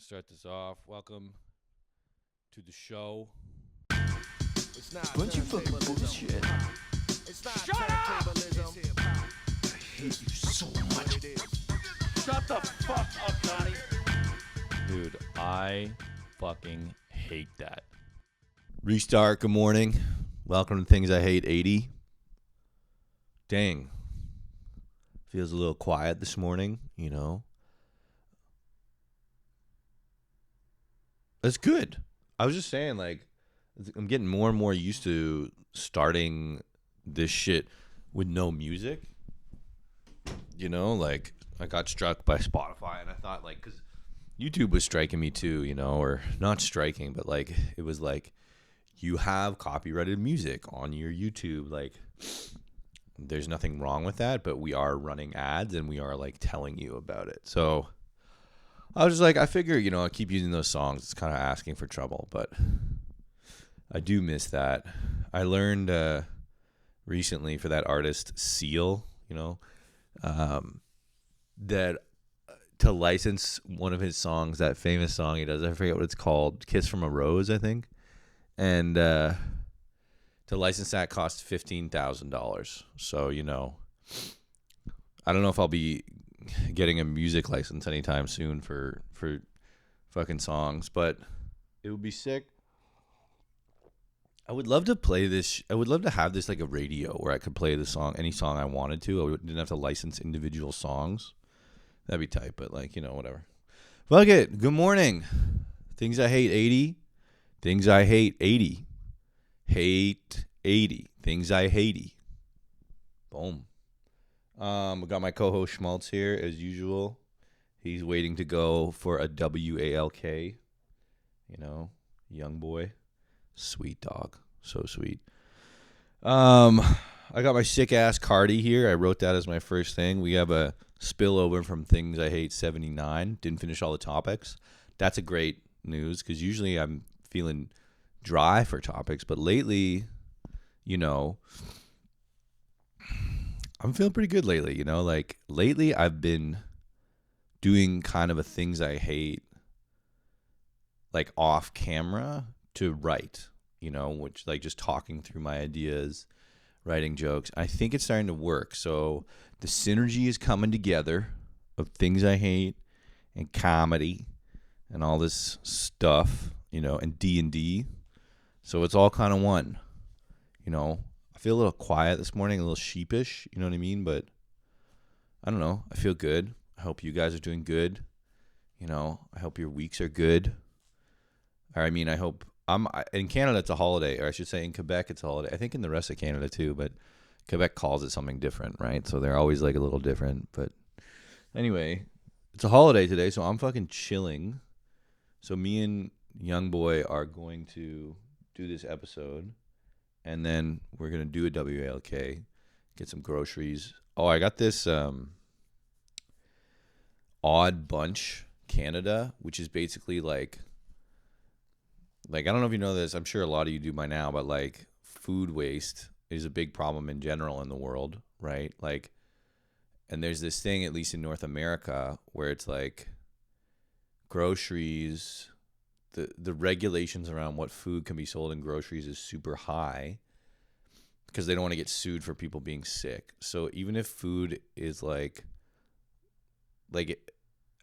to start this off. Welcome to the show. It's not Bunch of fucking turntablism. bullshit. It's not Shut up! turntablism. I hate you so much. It is. Shut the fuck up, Johnny. Dude, I fucking hate that. Restart, good morning. Welcome to Things I Hate 80. Dang. Feels a little quiet this morning, you know. That's good. I was just saying, like, I'm getting more and more used to starting this shit with no music. You know, like, I got struck by Spotify, and I thought, like, because YouTube was striking me too, you know, or not striking, but, like, it was like, you have copyrighted music on your YouTube. Like, there's nothing wrong with that, but we are running ads, and we are, like, telling you about it. So I was just like, I figure, you know, I keep using those songs. It's kind of asking for trouble, but I do miss that. I learned recently for that artist Seal, you know, that to license one of his songs, that famous song he does, I forget what it's called, Kiss from a Rose, I think. And to license that costs $15,000. So, you know, I don't know if I'll be getting a music license anytime soon for fucking songs, but it would be sick. I would love to play this. I would love to have this like a radio where I could play the song, any song I wanted to. I didn't have to license individual songs. That'd be tight, but like, you know, whatever. Fuck it. Good morning. Things I Hate 80. Things I Hate 80. Hate 80. Things I hate. Boom. We got my co-host Schmaltz here as usual. He's waiting to go for a WALK. You know, young boy. Sweet dog. So sweet. I got my sick ass Cardi here. I wrote that as my first thing. We have a spillover from Things I Hate 79. Didn't finish all the topics. That's a great news because usually I'm feeling dry for topics, but lately, you know, I'm feeling pretty good lately, you know, like lately I've been doing kind of a Things I Hate like off camera to write, you know, which like just talking through my ideas, writing jokes. I think it's starting to work. So the synergy is coming together of Things I Hate and comedy and all this stuff, you know, and D&D. So it's all kind of one, you know. I feel a little quiet this morning, a little sheepish, you know what I mean? But I don't know. I feel good. I hope you guys are doing good. You know, I hope your weeks are good. Or I mean, I hope in Canada it's a holiday, or I should say in Quebec it's a holiday. I think in the rest of Canada too, but Quebec calls it something different, right? So they're always like a little different. But anyway, it's a holiday today, so I'm fucking chilling. So me and Young Boy are going to do this episode. And then we're going to do a WALK, get some groceries. Oh, I got this Odd Bunch Canada, which is basically like, I don't know if you know this. I'm sure a lot of you do by now, but like food waste is a big problem in general in the world, right? Like, and there's this thing, at least in North America, where it's like groceries, the regulations around what food can be sold in groceries is super high because they don't want to get sued for people being sick. So even if food is like I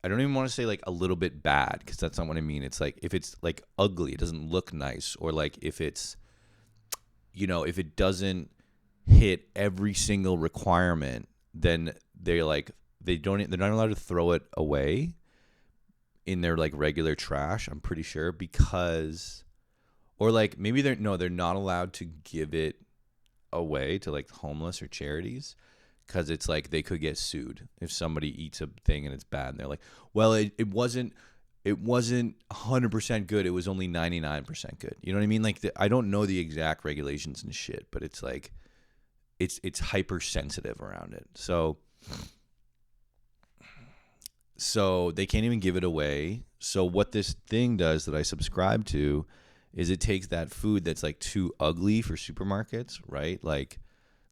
don't even want to say like a little bit bad because that's not what I mean. It's like if it's like ugly, it doesn't look nice, or like if it's, you know, if it doesn't hit every single requirement, then they're not allowed to throw it away in their like regular trash, I'm pretty sure, because, or like maybe they're not allowed to give it away to like homeless or charities because it's like they could get sued if somebody eats a thing and it's bad and they're like, well, it wasn't 100% good, it was only 99% good, you know what I mean? Like I don't know the exact regulations and shit, but it's like it's hypersensitive around it. So they can't even give it away. So what this thing does that I subscribe to is it takes that food that's like too ugly for supermarkets, right? Like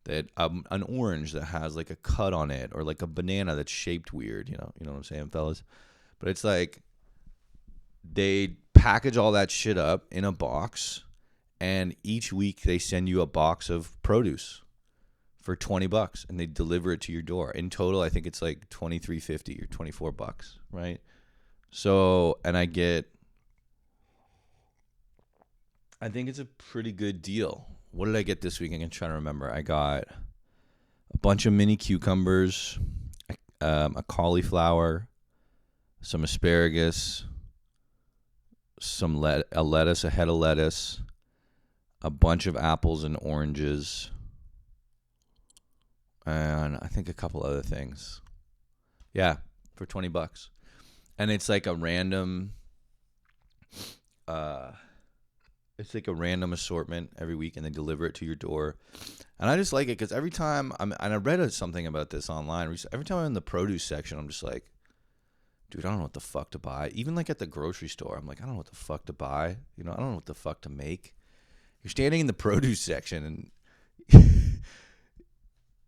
that an orange that has like a cut on it, or like a banana that's shaped weird, you know what I'm saying, fellas? But it's like they package all that shit up in a box, and each week they send you a box of produce for $20, and they deliver it to your door. In total, I think it's like $23.50 or $24, right? So, and I think it's a pretty good deal. What did I get this week? I'm trying to remember. I got a bunch of mini cucumbers, a cauliflower, some asparagus, a lettuce, a head of lettuce, a bunch of apples and oranges, and I think a couple other things. Yeah, for $20. And it's like a random assortment every week, and they deliver it to your door. And I just like it because every time and I read something about this online. Every time I'm in the produce section, I'm just like, dude, I don't know what the fuck to buy. Even like at the grocery store, I'm like, I don't know what the fuck to buy. I don't know what the fuck to make. You're standing in the produce section, and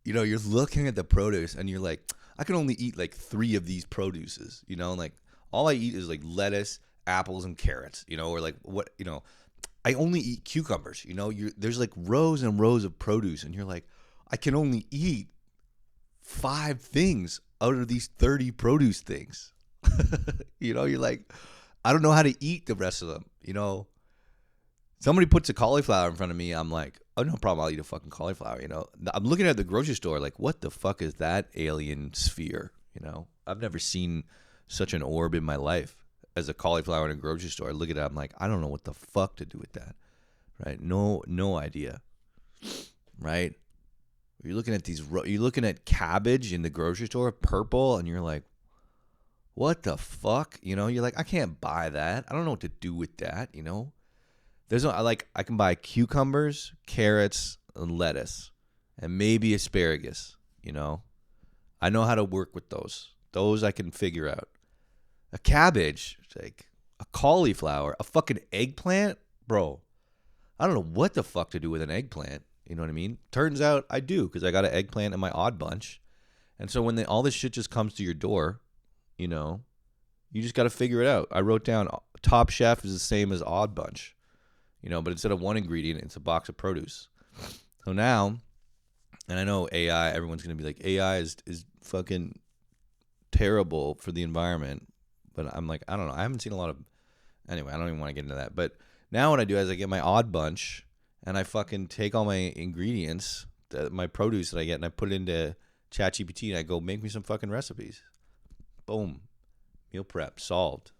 you're looking at the produce, and you're like, I can only eat like 3 of these produces. Like all I eat is like lettuce, apples, and carrots. Or like what I only eat cucumbers. There's like rows and rows of produce, and you're like, I can only eat 5 things out of these 30 produce things. You're like, I don't know how to eat the rest of them. Somebody puts a cauliflower in front of me, I'm like, oh, no problem, I'll eat a fucking cauliflower. I'm looking at the grocery store like, what the fuck is that alien sphere? I've never seen such an orb in my life as a cauliflower in a grocery store. I look at it, I'm like, I don't know what the fuck to do with that, right? No idea, right? You're looking at cabbage in the grocery store, purple, and you're like, what the fuck? You're like, I can't buy that. I don't know what to do with that. I can buy cucumbers, carrots, and lettuce, and maybe asparagus. I know how to work with those. Those I can figure out. A cabbage, like a cauliflower, a fucking eggplant, bro. I don't know what the fuck to do with an eggplant. You know what I mean? Turns out I do, because I got an eggplant in my Odd Bunch, and so when all this shit just comes to your door, you just got to figure it out. I wrote down Top Chef is the same as Odd Bunch. But instead of one ingredient, it's a box of produce. So now, and I know AI, everyone's going to be like, AI is fucking terrible for the environment. But I'm like, I don't know. I haven't seen a lot of, anyway, I don't even want to get into that. But now what I do is I get my Odd Bunch, and I fucking take all my ingredients, my produce that I get, and I put it into ChatGPT, and I go, make me some fucking recipes. Boom. Meal prep, solved,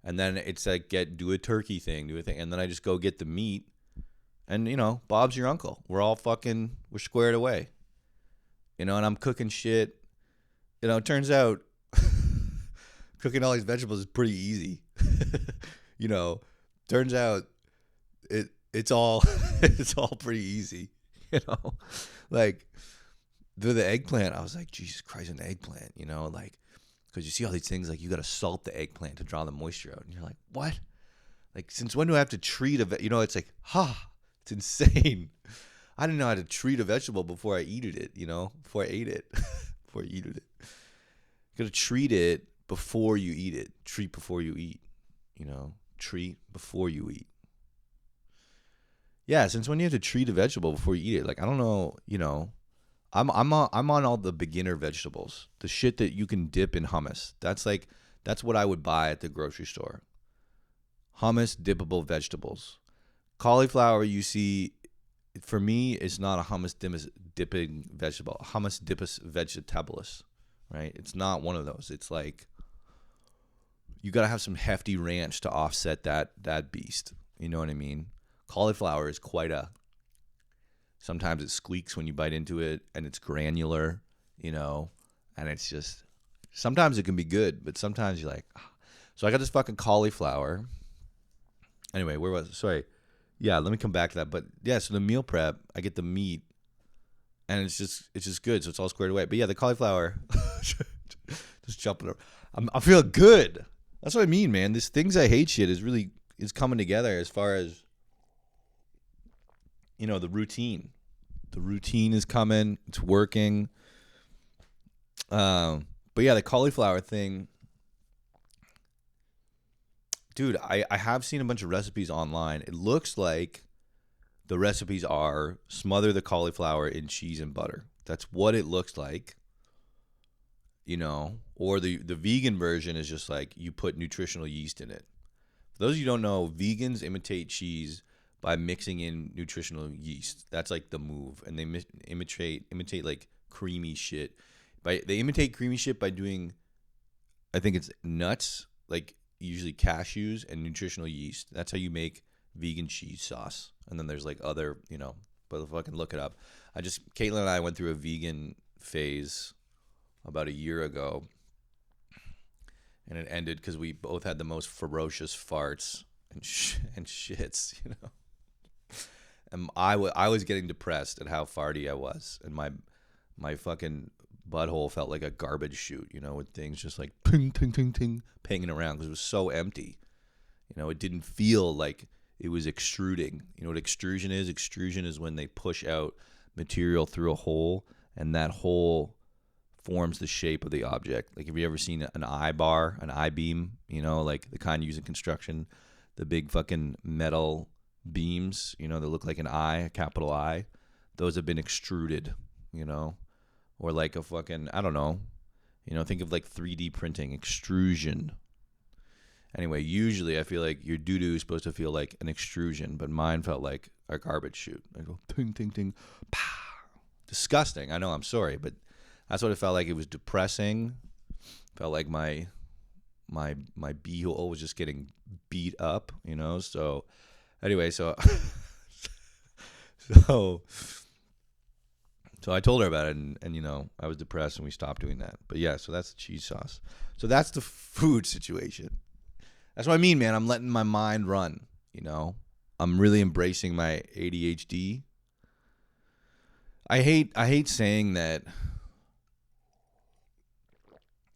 And then it's like, do a turkey thing, and then I just go get the meat, and Bob's your uncle. We're squared away, and I'm cooking shit. It turns out cooking all these vegetables is pretty easy. Turns out it's all it's all pretty easy. Like the eggplant. I was like, Jesus Christ, an eggplant. Because you see all these things, like you got to salt the eggplant to draw the moisture out. And you're like, what? Like, since when do I have to treat it's like, it's insane. I didn't know how to treat a vegetable before I ate it, before I ate it. Before I eat it. You got to treat it before you eat it. Treat before you eat, treat before you eat. Yeah, since when do you have to treat a vegetable before you eat it? Like, I don't know, I'm on all the beginner vegetables, the shit that you can dip in hummus. That's what I would buy at the grocery store. Hummus dippable vegetables. Cauliflower, you see, for me, is not a hummus dipping vegetable. Hummus dippus vegetabilis, right? It's not one of those. It's like you got to have some hefty ranch to offset that beast. You know what I mean? Cauliflower is sometimes it squeaks when you bite into it, and it's granular, and it's just, sometimes it can be good, but sometimes you're like, ah. So I got this fucking cauliflower. Anyway, where was it? Sorry. Yeah, let me come back to that. But yeah, so the meal prep, I get the meat, and it's just good. So it's all squared away. But yeah, the cauliflower, just jumping over. I'm feeling good. That's what I mean, man. This things I hate shit is coming together as far as, the routine. The routine is coming. It's working. But yeah, the cauliflower thing, Dude, I have seen a bunch of recipes online. It looks like the recipes are smother the cauliflower in cheese and butter. That's what it looks like, you know. Or the vegan version is just like you put nutritional yeast in it. For those of you who don't know, vegans imitate cheese by mixing in nutritional yeast. That's like the move, and they imitate like creamy shit. They imitate creamy shit by doing, I think it's nuts, like usually cashews and nutritional yeast. That's how you make vegan cheese sauce. And then there's like other, you know, but fucking look it up. Caitlin and I went through a vegan phase about a year ago, and it ended because we both had the most ferocious farts and shits, you know. And I was getting depressed at how farty I was, and my fucking butthole felt like a garbage chute, you know, with things just like ting ting ting ting pinging around because it was so empty. You know, it didn't feel like it was extruding. You know what extrusion is? Extrusion is when they push out material through a hole, and that hole forms the shape of the object. Like, have you ever seen an I-bar, an I-beam, you know, like the kind used in construction, the big fucking metal beams, you know, that look like an I, a capital I? Those have been extruded, you know, or like a fucking, I don't know, you know, think of like 3D printing, extrusion. Anyway, usually I feel like your doo-doo is supposed to feel like an extrusion, but mine felt like a garbage chute. I go ting, ting, ting, pow. Disgusting. I know, I'm sorry, but that's what it felt like. It was depressing. Felt like my beehole was just getting beat up, you know? So anyway, so I told her about it, and you know, I was depressed and we stopped doing that. But yeah, so that's the cheese sauce. So that's the food situation. That's what I mean, man. I'm letting my mind run, you know? I'm really embracing my ADHD. I hate saying that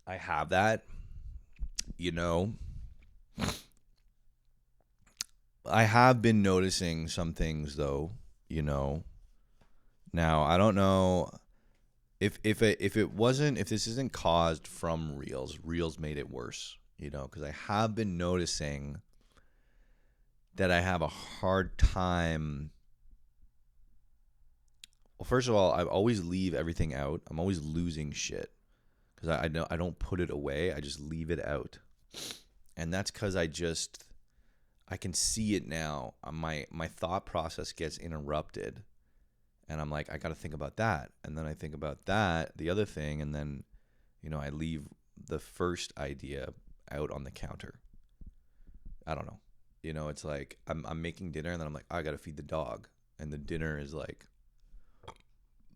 I have that, you know? I have been noticing some things though, you know. Now, I don't know if this isn't caused from Reels made it worse, you know, because I have been noticing that I have a hard time. Well, first of all, I always leave everything out. I'm always losing shit because I don't put it away. I just leave it out, and that's because I can see it now. My thought process gets interrupted, and I'm like, I got to think about that, and then I think about that, the other thing, and then, you know, I leave the first idea out on the counter. I don't know. You know, it's like I'm making dinner, and then I'm like, I got to feed the dog, and the dinner is like,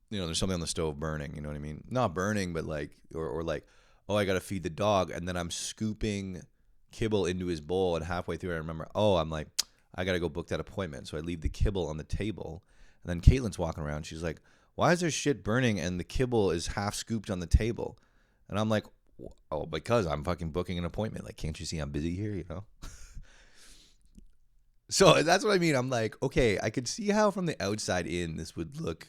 you know, there's something on the stove burning, you know what I mean? Not burning, but like, or like, oh, I got to feed the dog. And then I'm scooping kibble into his bowl. And halfway through, I remember, I'm like, I got to go book that appointment. So I leave the kibble on the table. And then Caitlin's walking around. She's like, why is there shit burning and the kibble is half scooped on the table? And I'm like, oh, because I'm fucking booking an appointment. Like, can't you see I'm busy here, you know? So that's what I mean. I'm like, okay, I could see how from the outside in this would look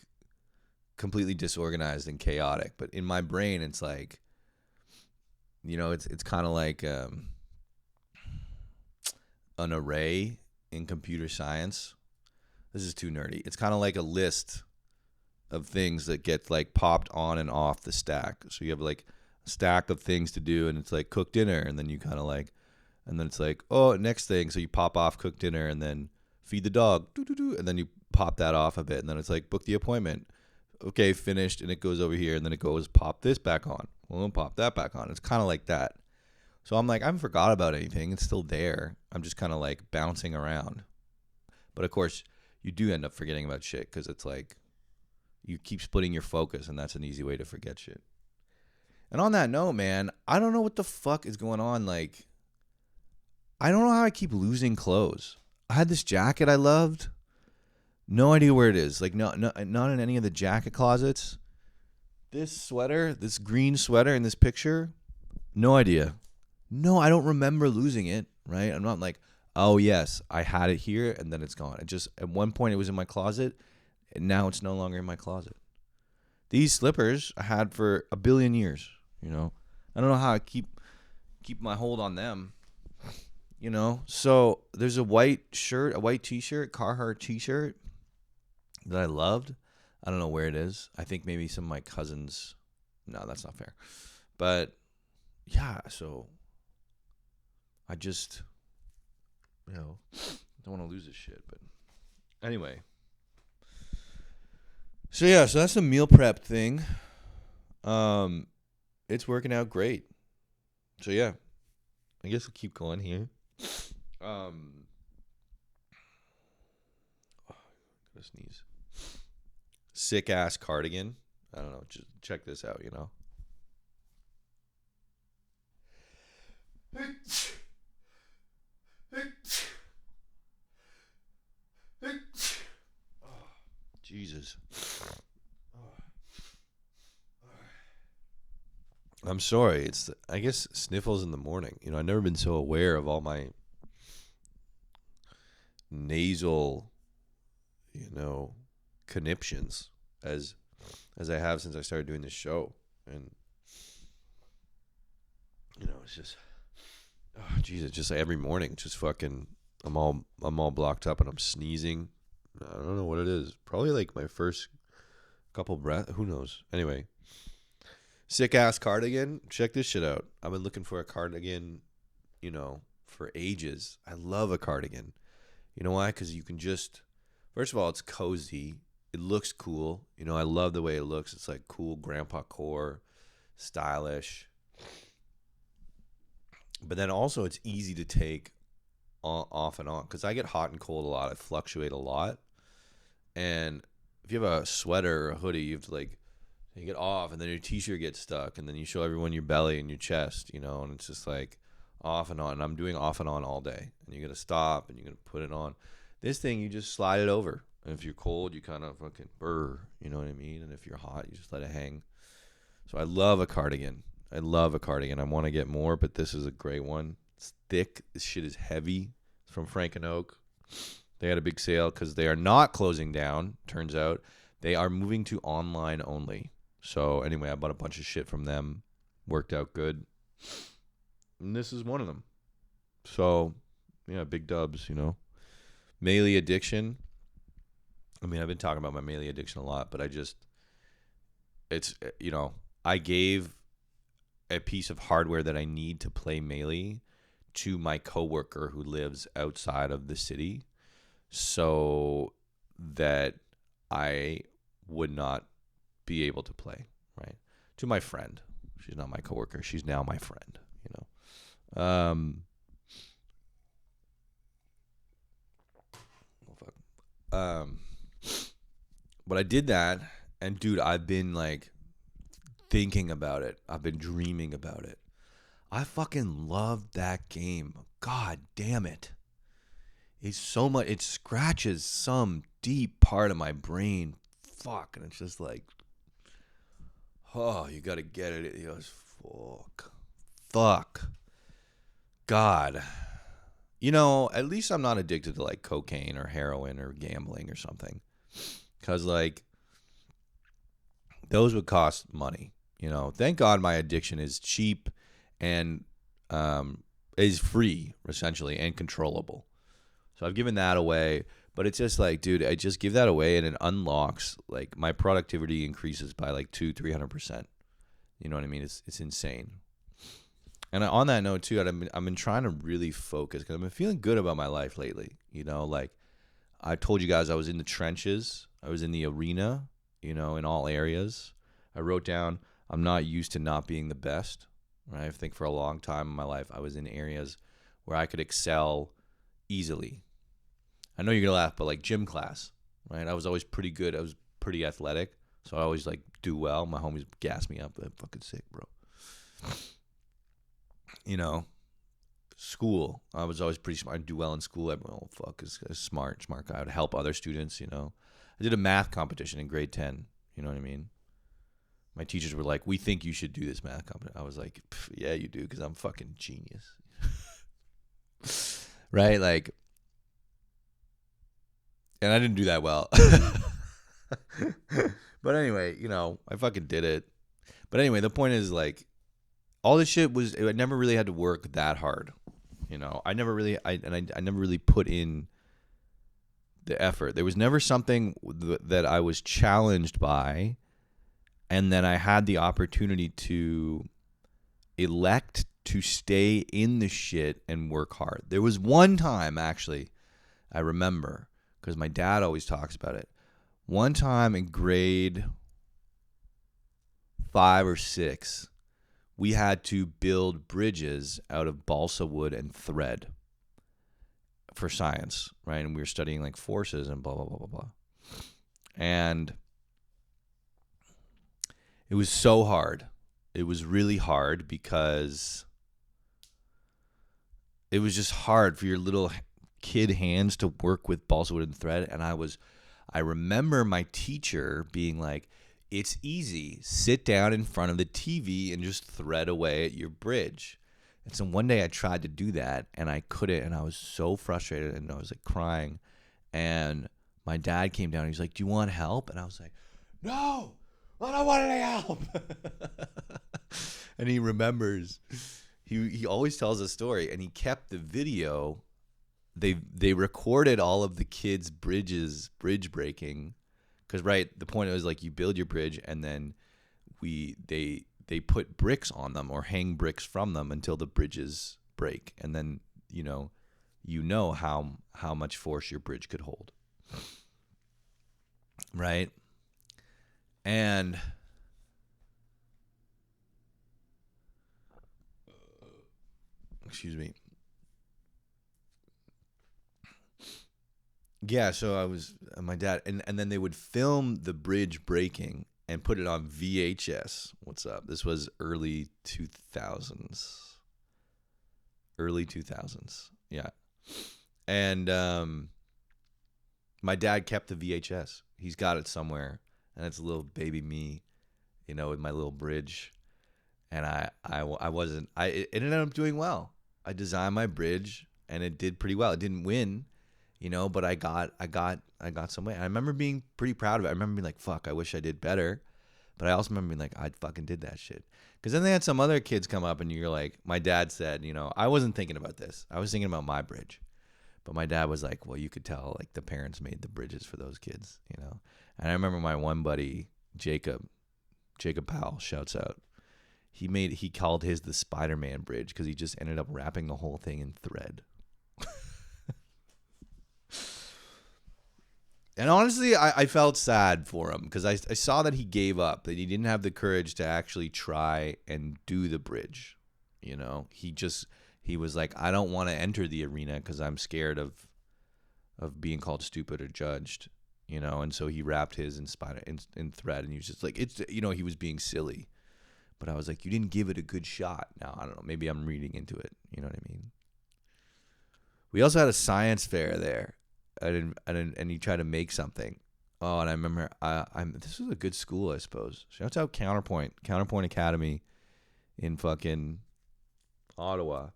completely disorganized and chaotic, but in my brain it's like, you know, it's kind of like an array in computer science. This is too nerdy. It's kind of like a list of things that get like popped on and off the stack. So you have like a stack of things to do, and it's like cook dinner, and then you kind of like, and then it's like, oh, next thing. So you pop off cook dinner, and then feed the dog, and then you pop that off a bit, and then it's like book the appointment. Okay, finished, and it goes over here, and then it goes pop this back on. Well, pop that back on. It's kind of like that. So I'm like, I haven't forgot about anything. It's still there. I'm just kind of like bouncing around. But of course, you do end up forgetting about shit because it's like you keep splitting your focus, and that's an easy way to forget shit. And on that note, man, I don't know what the fuck is going on. Like, I don't know how I keep losing clothes. I had this jacket I loved. No idea where it is. Like, not in any of the jacket closets. This sweater, this green sweater in this picture, no idea. No, I don't remember losing it, right? I'm not like, oh, yes, I had it here, and then it's gone. It just, at one point, it was in my closet, and now it's no longer in my closet. These slippers I had for a billion years, you know? I don't know how I keep my hold on them. You know, so there's a white t-shirt, Carhartt t-shirt that I loved. I don't know where it is. I think maybe some of my cousins. No, that's not fair. But yeah, so I just, don't want to lose this shit. But anyway, so yeah, so that's the meal prep thing. It's working out great. So yeah, I guess we'll keep going here. Gotta sneeze. Sick ass cardigan. I don't know. Just check this out, Jesus. I'm sorry. It's, I guess, sniffles in the morning. I've never been so aware of all my nasal, conniptions as I have since I started doing this show. And, it's just, oh, Jesus, just every morning, just fucking, I'm all blocked up and I'm sneezing. I don't know what it is. Probably like my first couple breath. Who knows? Anyway. Sick ass cardigan. Check this shit out. I've been looking for a cardigan, for ages. I love a cardigan. You know why? Because you can just, first of all, it's cozy. It looks cool. I love the way it looks. It's like cool grandpa core, stylish. But then also it's easy to take off and on. Because I get hot and cold a lot. I fluctuate a lot. And if you have a sweater or a hoodie, you have to you get off, and then your t-shirt gets stuck, and then you show everyone your belly and your chest, and it's just like off and on. And I'm doing off and on all day, and you're gonna stop, and you're gonna put it on. This thing, you just slide it over. And if you're cold, you kind of fucking burr, you know what I mean? And if you're hot, you just let it hang. So I love a cardigan. I want to get more, but this is a great one. It's thick. This shit is heavy. It's from Frank and Oak. They had a big sale because they are not closing down. Turns out they are moving to online only. So anyway, I bought a bunch of shit from them. Worked out good. And this is one of them. So, yeah, big dubs, Melee addiction. I mean, I've been talking about my melee addiction a lot, but I gave a piece of hardware that I need to play Melee to my coworker who lives outside of the city so that I would not be able to play, right? To my friend. She's not my coworker. She's now my friend, But I did that, and dude, I've been thinking about it. I've been dreaming about it. I fucking love that game. God damn it. It's so much, it scratches some deep part of my brain. Fuck, and it's just oh, you gotta get it. It goes, fuck. God. At least I'm not addicted to cocaine or heroin or gambling or something. Because those would cost money. Thank God my addiction is cheap and is free, essentially, and controllable. So I've given that away. But it's just dude, I just give that away and it unlocks, my productivity increases by 200-300%. You know what I mean? It's insane. And on that note, too, I've been trying to really focus because I've been feeling good about my life lately. I told you guys I was in the trenches. I was in the arena, in all areas. I wrote down, I'm not used to not being the best. Right? I think for a long time in my life, I was in areas where I could excel easily. I know you're going to laugh, but gym class, right? I was always pretty good. I was pretty athletic. So I always do well. My homies gas me up. I'm fucking sick, bro. School. I was always pretty smart. I'd do well in school. Everyone, is a smart guy. I would help other students, I did a math competition in grade 10. You know what I mean? My teachers were like, we think you should do this math competition. I was like, yeah, you do, because I'm fucking genius. Right? And I didn't do that well. But anyway, I fucking did it. But anyway, the point is all this shit I never really had to work that hard. You know, I never really I never really put in the effort. There was never something that I was challenged by and then I had the opportunity to elect to stay in the shit and work hard. There was one time, actually, I remember, because my dad always talks about it. One time in grade 5 or 6, we had to build bridges out of balsa wood and thread for science, right? And we were studying like forces and blah, blah, blah, blah, blah. And it was so hard. It was really hard because it was just hard for your little kid hands to work with balsa wood and thread. And I remember my teacher being like, it's easy. Sit down in front of the TV and just thread away at your bridge. And so one day I tried to do that and I couldn't. And I was so frustrated and I was like crying. And my dad came down and he's like, do you want help? And I was like, no, I don't want any help. And he remembers, he always tells a story and he kept the video. They recorded all of the kids' bridge breaking. Because, right, the point was like you build your bridge and then they put bricks on them or hang bricks from them until the bridges break. And then, you know how much force your bridge could hold. Right? And excuse me. Yeah, so I was my dad, and then they would film the bridge breaking and put it on VHS. What's up? This was early 2000s. Early 2000s, yeah. And my dad kept the VHS. He's got it somewhere, and it's a little baby me, with my little bridge. And it ended up doing well. I designed my bridge, and it did pretty well. It didn't win. But I got some way. I remember being pretty proud of it. I remember being like, fuck, I wish I did better. But I also remember being like, I fucking did that shit. Because then they had some other kids come up and you're like, my dad said, I wasn't thinking about this. I was thinking about my bridge. But my dad was like, well, you could tell like the parents made the bridges for those kids, And I remember my one buddy, Jacob Powell, shouts out. He called his the Spider-Man bridge because he just ended up wrapping the whole thing in thread. And honestly, I felt sad for him because I saw that he gave up, that he didn't have the courage to actually try and do the bridge. He was like, I don't want to enter the arena because I'm scared of being called stupid or judged, And so he wrapped his in thread, and he was just like, he was being silly. But I was like, you didn't give it a good shot. Now, I don't know, maybe I'm reading into it. You know what I mean? We also had a science fair there. And you try to make something. Oh, and I remember this was a good school, I suppose. Shouts out Counterpoint Academy in fucking Ottawa.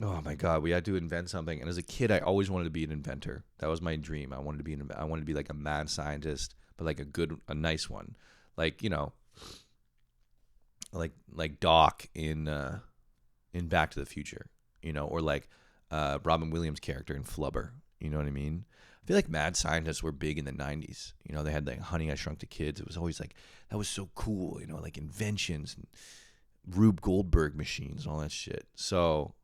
Oh my God, we had to invent something. And as a kid, I always wanted to be an inventor. That was my dream. I wanted to be like a mad scientist, but like a nice one, like like Doc in Back to the Future, or like Robin Williams' character in Flubber. You know what I mean? I feel like mad scientists were big in the 90s. They had like Honey, I Shrunk the Kids. It was always like, that was so cool, like inventions and Rube Goldberg machines and all that shit. So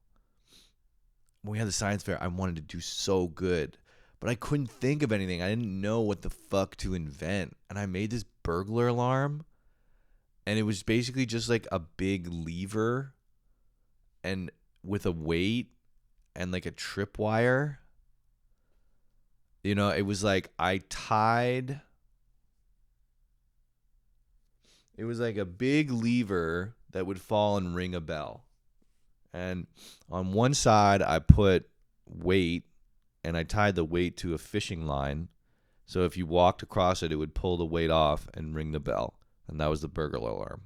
when we had the science fair, I wanted to do so good, but I couldn't think of anything. I didn't know what the fuck to invent. And I made this burglar alarm, and it was basically just like a big lever and with a weight and like a tripwire. It was like it was like a big lever that would fall and ring a bell. And on one side I put weight, and I tied the weight to a fishing line. So if you walked across it, it would pull the weight off and ring the bell. And that was the burglar alarm.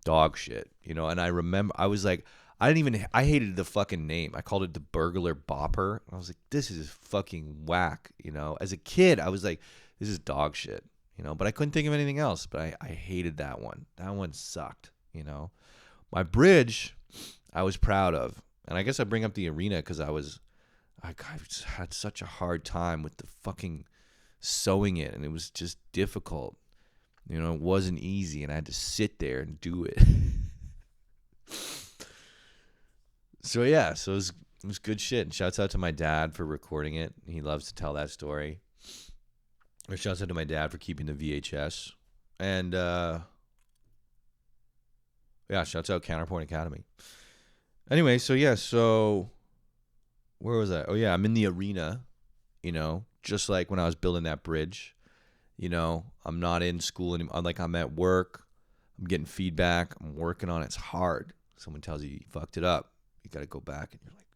Dog shit, and I remember I was like, I hated the fucking name. I called it the Burglar Bopper. I was like, this is fucking whack, As a kid, I was like, this is dog shit, But I couldn't think of anything else. But I hated that one. That one sucked, My bridge, I was proud of. And I guess I bring up the arena because I just had such a hard time with the fucking sewing it, and it was just difficult. You know, it wasn't easy, and I had to sit there and do it. So yeah, so it was good shit. And shouts out to my dad for recording it. He loves to tell that story. Or shouts out to my dad for keeping the VHS. And yeah, shouts out Counterpoint Academy. Anyway, so yeah, so where was I? Oh yeah, I'm in the arena, you know, just like when I was building that bridge. You know, I'm not in school anymore. Like, I'm at work. I'm getting feedback. I'm working on it. It's hard. Someone tells you fucked it up. You got to go back, and you're like,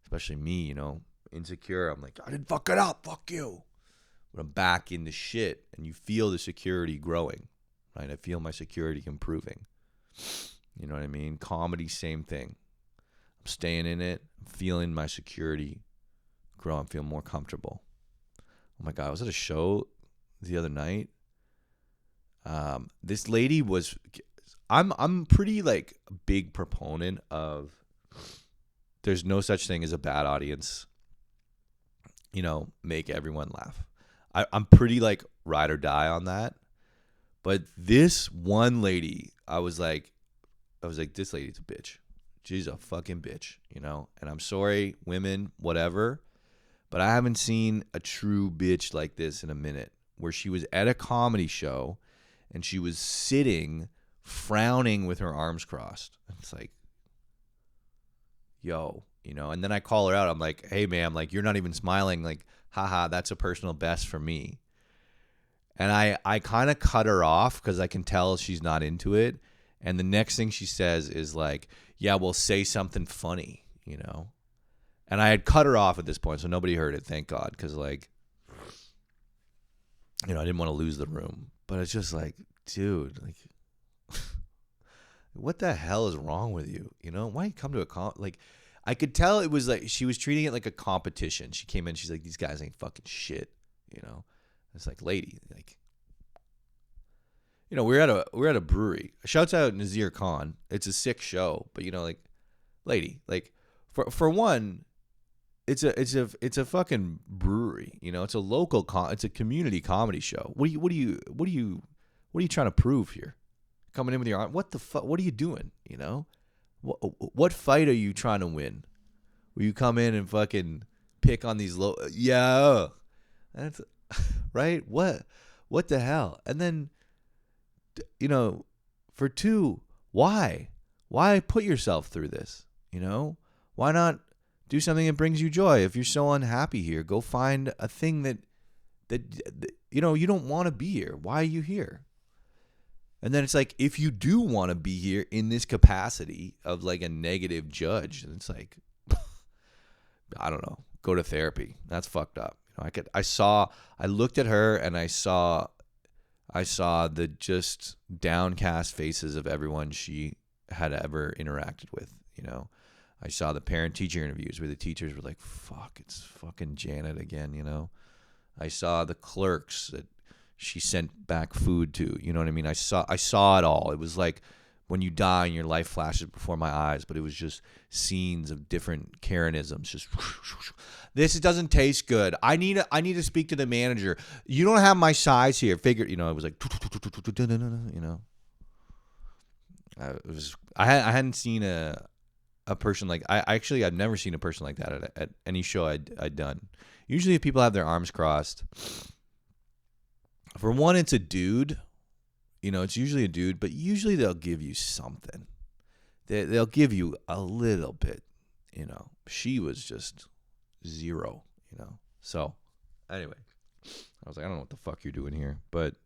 especially me, you know, insecure. I'm like, I didn't fuck it up. Fuck you. But I'm back in the shit, and you feel the security growing, right? I feel my security improving. You know what I mean? Comedy, same thing. I'm staying in it. I'm feeling my security grow. I'm feeling more comfortable. Oh my God, I was at a show the other night. This lady was, I'm pretty like a big proponent of there's no such thing as a bad audience. You know, make everyone laugh. I'm pretty like ride or die on that. But this one lady, I was like, this lady's a bitch. She's a fucking bitch, you know? And I'm sorry, women, whatever, but I haven't seen a true bitch like this in a minute, where she was at a comedy show and she was sitting, frowning with her arms crossed. It's like, yo, you know? And then I call her out. I'm like, hey, ma'am, like, you're not even smiling. Like, haha, that's a personal best for me. And I kind of cut her off because I can tell she's not into it. And the next thing she says is like, yeah, well, say something funny, you know? And I had cut her off at this point, so nobody heard it, thank God, because, like, you know, I didn't want to lose the room. But it's just like, dude, like, what the hell is wrong with you? You know, why you come to like, I could tell it was like she was treating it like a competition. She came in, she's like, these guys ain't fucking shit, you know? It's like, lady, like, you know, we're at a brewery. Shouts out Nazir Khan. It's a sick show, but you know, like, lady, like, for one, it's a fucking brewery. You know, it's a local it's a community comedy show. What are you trying to prove here? Coming in with your arm, what the fuck? What are you doing? You know, what fight are you trying to win? Will you come in and fucking pick on these yeah, that's right. What the hell? And then, you know, for two, why put yourself through this? You know, why not do something that brings you joy? If you're so unhappy here, go find a thing that you know, you don't want to be here. Why are you here? And then it's like, if you do want to be here in this capacity of like a negative judge, and it's like, I don't know, go to therapy. That's fucked up. You know, I looked at her and I saw the just downcast faces of everyone she had ever interacted with, you know. I saw the parent-teacher interviews where the teachers were like, fuck, it's fucking Janet again, you know. I saw the clerks that she sent back food to, you know what I mean? I saw it all. It was like when you die and your life flashes before my eyes, but it was just scenes of different Karenisms. Just, this doesn't taste good. I need to speak to the manager. You don't have my size here. Figure, you know, it was like, you know. I hadn't seen a person like, I've never seen a person like that at any show I'd done. Usually if people have their arms crossed, for one, it's a dude. You know, it's usually a dude, but usually they'll give you something. They'll give you a little bit, you know. She was just zero, you know. So, anyway, I was like, I don't know what the fuck you're doing here. But,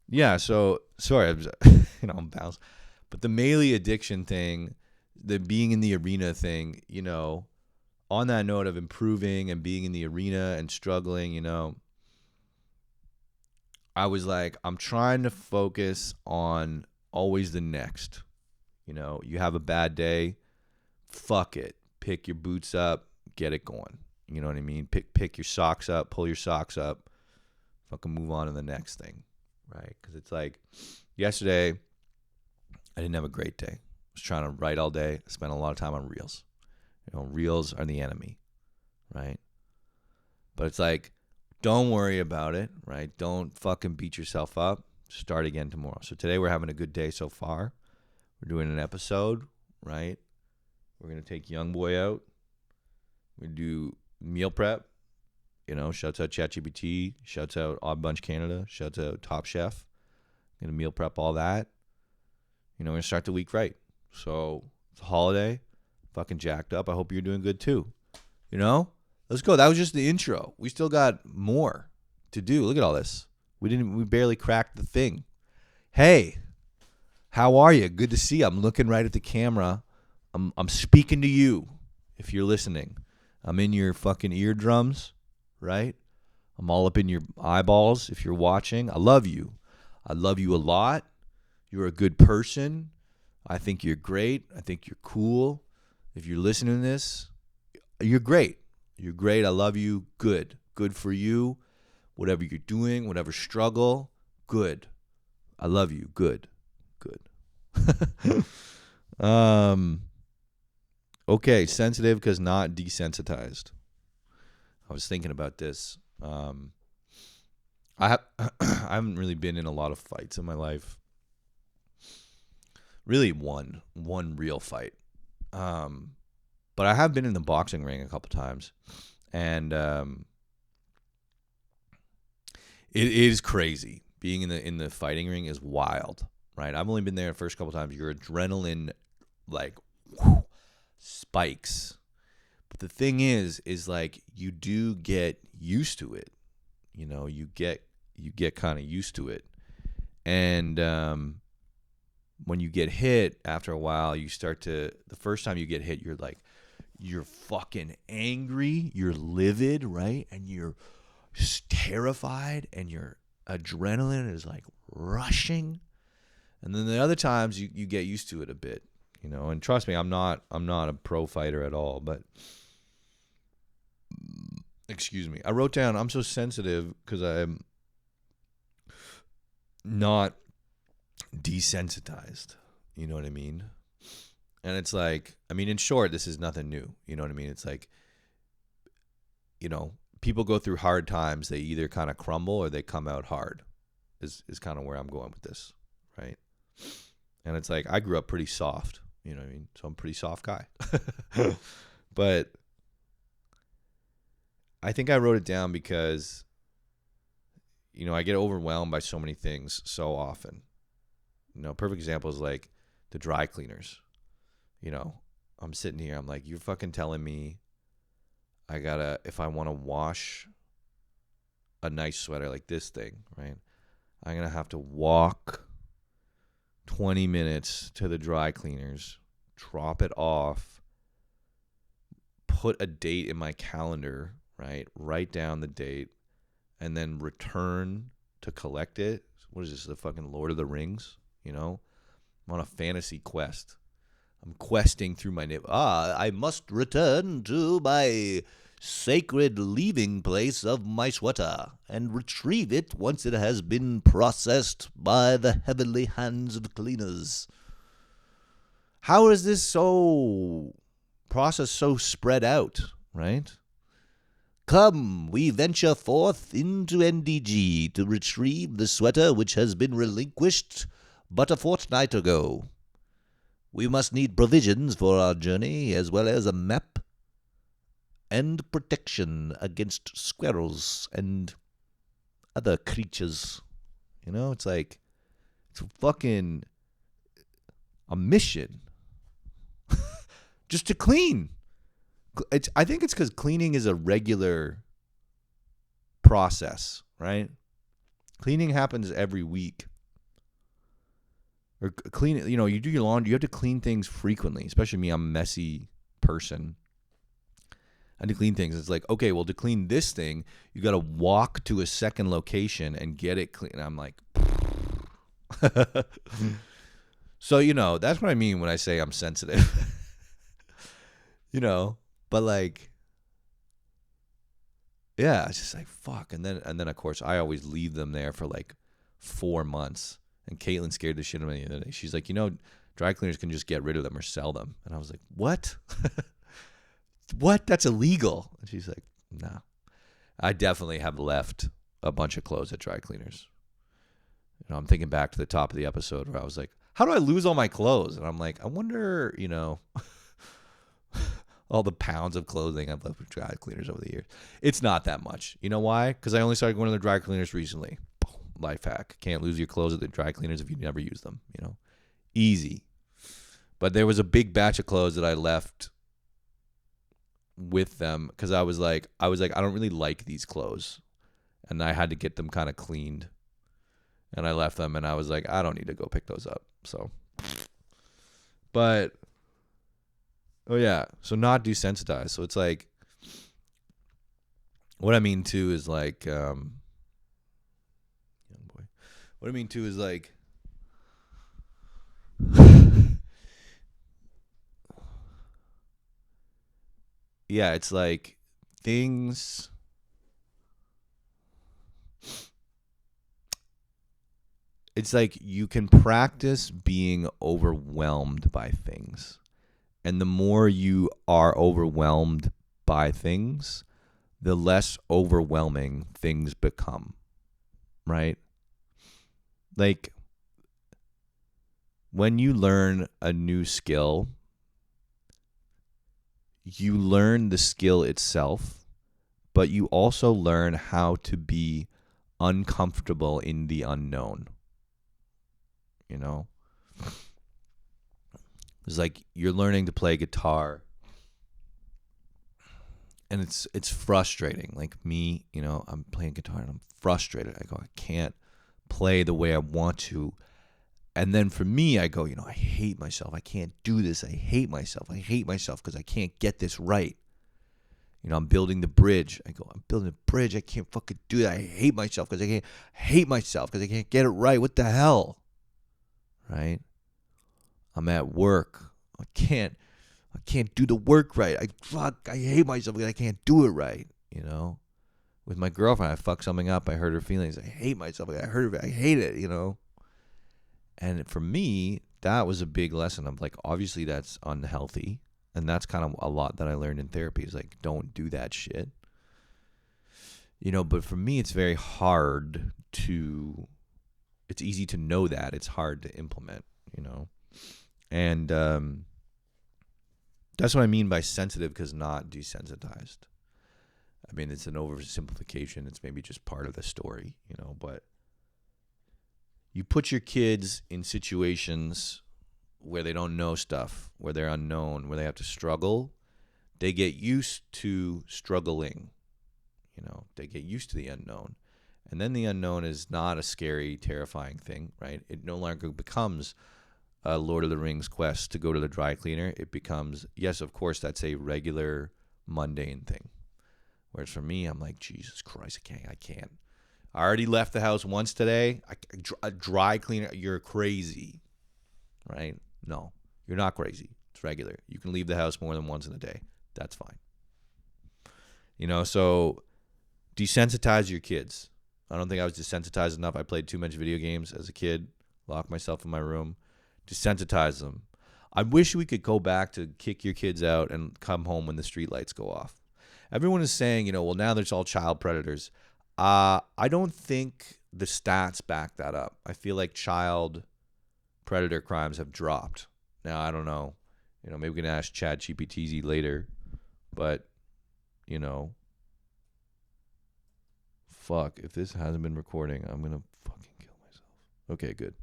yeah, so, sorry, I'm bounced. But the melee addiction thing, the being in the arena thing, you know, on that note of improving and being in the arena and struggling, you know, I was like, I'm trying to focus on always the next. You know, you have a bad day, fuck it. Pick your boots up, get it going. You know what I mean? Pick your socks up, pull your socks up, fucking move on to the next thing, right? Because it's like, yesterday, I didn't have a great day. was trying to write all day. I spent a lot of time on reels. Reels are the enemy, right? But it's like, don't worry about it, right? Don't fucking beat yourself up. Start again tomorrow. So today we're having a good day so far. We're doing an episode, right? We're going to take Young Boy out. We do meal prep. Shouts out ChatGPT. Shouts out Odd Bunch Canada. Shouts out Top Chef. Going to meal prep all that. We're going to start the week right. So it's a holiday. Fucking jacked up. I hope you're doing good too. Let's go. That was just the intro. We still got more to do. Look at all this. We barely cracked the thing. Hey, how are you? Good to see you. I'm looking right at the camera. I'm speaking to you if you're listening. I'm in your fucking eardrums, right? I'm all up in your eyeballs if you're watching. I love you. I love you a lot. You're a good person. I think you're great. I think you're cool. If you're listening to this, you're great. You're great. I love you. Good. Good for you. Whatever you're doing, whatever struggle, good. I love you. Good. Good. Okay, sensitive because not desensitized. I was thinking about this. I haven't really been in a lot of fights in my life. Really one real fight. But I have been in the boxing ring a couple times, and it is crazy. Being in the fighting ring is wild, right? I've only been there the first couple times. Your adrenaline, spikes. But the thing is like you do get used to it. You get kind of used to it, and when you get hit, after a while, the first time you get hit, you're fucking angry, you're livid, right? And you're terrified, and your adrenaline is like rushing. And then the other times you get used to it a bit, and trust me, I'm not a pro fighter at all, but excuse me. I wrote down, I'm so sensitive because I'm not desensitized. You know what I mean? And it's like, in short, this is nothing new. You know what I mean? It's like, people go through hard times. They either kind of crumble or they come out hard is kind of where I'm going with this, right? And it's like, I grew up pretty soft, you know what I mean? So I'm a pretty soft guy. But I think I wrote it down because, I get overwhelmed by so many things so often. Perfect example is like the dry cleaners. I'm sitting here, I'm like, you're fucking telling me if I want to wash a nice sweater like this thing, right? I'm going to have to walk 20 minutes to the dry cleaners, drop it off, put a date in my calendar, right? Write down the date, and then return to collect it. What is this, the fucking Lord of the Rings? I'm on a fantasy quest. I'm questing through my name. I must return to my sacred leaving place of my sweater and retrieve it once it has been processed by the heavenly hands of cleaners. How is this process so spread out, right? Come, we venture forth into NDG to retrieve the sweater which has been relinquished but a fortnight ago. We must need provisions for our journey, as well as a map and protection against squirrels and other creatures. It's like, it's fucking a mission just to clean. I think it's because cleaning is a regular process, right? Cleaning happens every week. Or clean, you do your laundry. You have to clean things frequently. Especially me, I'm a messy person. I have to clean things. It's like, okay, well, to clean this thing, you got to walk to a second location and get it clean. And I'm like, so that's what I mean when I say I'm sensitive. But like, yeah, it's just like fuck. And then of course I always leave them there for like 4 months. And Caitlin scared the shit out of me the other day. She's like, Dry cleaners can just get rid of them or sell them. And I was like, what? What? That's illegal. And she's like, no. I definitely have left a bunch of clothes at dry cleaners. You know, I'm thinking back to the top of the episode where I was like, how do I lose all my clothes? And I'm like, I wonder, you know, all the pounds of clothing I've left with dry cleaners over the years. It's not that much. You know why? Because I only started going to the dry cleaners recently. Life hack. Can't lose your clothes at the dry cleaners if you never use them, you know. Easy. But there was a big batch of clothes that I left with them because I was like, I don't really like these clothes. And I had to get them kind of cleaned. And I left them and I was like, I don't need to go pick those up. So, but, oh yeah. So not desensitized. So it's like, what I mean too is like, young boy. What I mean too is like, yeah, it's like things. It's like you can practice being overwhelmed by things. And the more you are overwhelmed by things, the less overwhelming things become. Right? Like, when you learn a new skill, you learn the skill itself, but you also learn how to be uncomfortable in the unknown. You know? It's like you're learning to play guitar, and it's frustrating. Like me, you know, I'm playing guitar and I'm frustrated. I go, I can't play the way I want to. And then for me, I go, you know, I hate myself. I can't do this. I hate myself. I hate myself because I can't get this right. You know, I'm building the bridge. I go, I'm building a bridge. I can't fucking do that. I hate myself because I can't get it right. What the hell? Right? I'm at work. I can't do the work right. I hate myself because I can't do it right. You know? With my girlfriend, I fucked something up. I hurt her feelings. I hate myself. I hate it, you know? And for me, that was a big lesson. I'm like, obviously that's unhealthy. And that's kind of a lot that I learned in therapy is like, don't do that shit. You know, but for me, it's very hard it's easy to know that. It's hard to implement, you know. And that's what I mean by sensitive because not desensitized. I mean, it's an oversimplification. It's maybe just part of the story, you know, but you put your kids in situations where they don't know stuff, where they're unknown, where they have to struggle. They get used to struggling, you know, they get used to the unknown. And then the unknown is not a scary, terrifying thing, right? It no longer becomes a Lord of the Rings quest to go to the dry cleaner. It becomes, yes, of course, that's a regular, mundane thing. Whereas for me, I'm like, Jesus Christ, I can't. I already left the house once today. A dry cleaner, you're crazy, right? No, you're not crazy. It's regular. You can leave the house more than once in a day. That's fine. You know, so desensitize your kids. I don't think I was desensitized enough. I played too much video games as a kid, locked myself in my room. Desensitize them. I wish we could go back to kick your kids out and come home when the street lights go off. Everyone is saying, you know, well, now there's all child predators. I don't think the stats back that up. I feel like child predator crimes have dropped. Now, I don't know. You know, maybe we can ask ChatGPT later. But, you know, fuck, if this hasn't been recording, I'm going to fucking kill myself. Okay, good.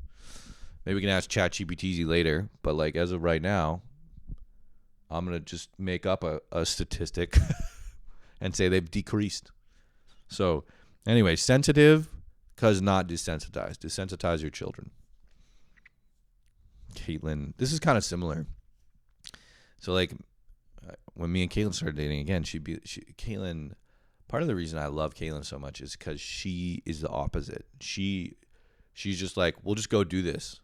Maybe we can ask ChatGPT later. But, like, as of right now, I'm going to just make up a statistic and say they've decreased. So, anyway, sensitive because not desensitized. Desensitize your children. Caitlin, this is kind of similar. So, like, when me and Caitlin started dating again, Caitlin, part of the reason I love Caitlin so much is because she is the opposite. She's just like, we'll just go do this.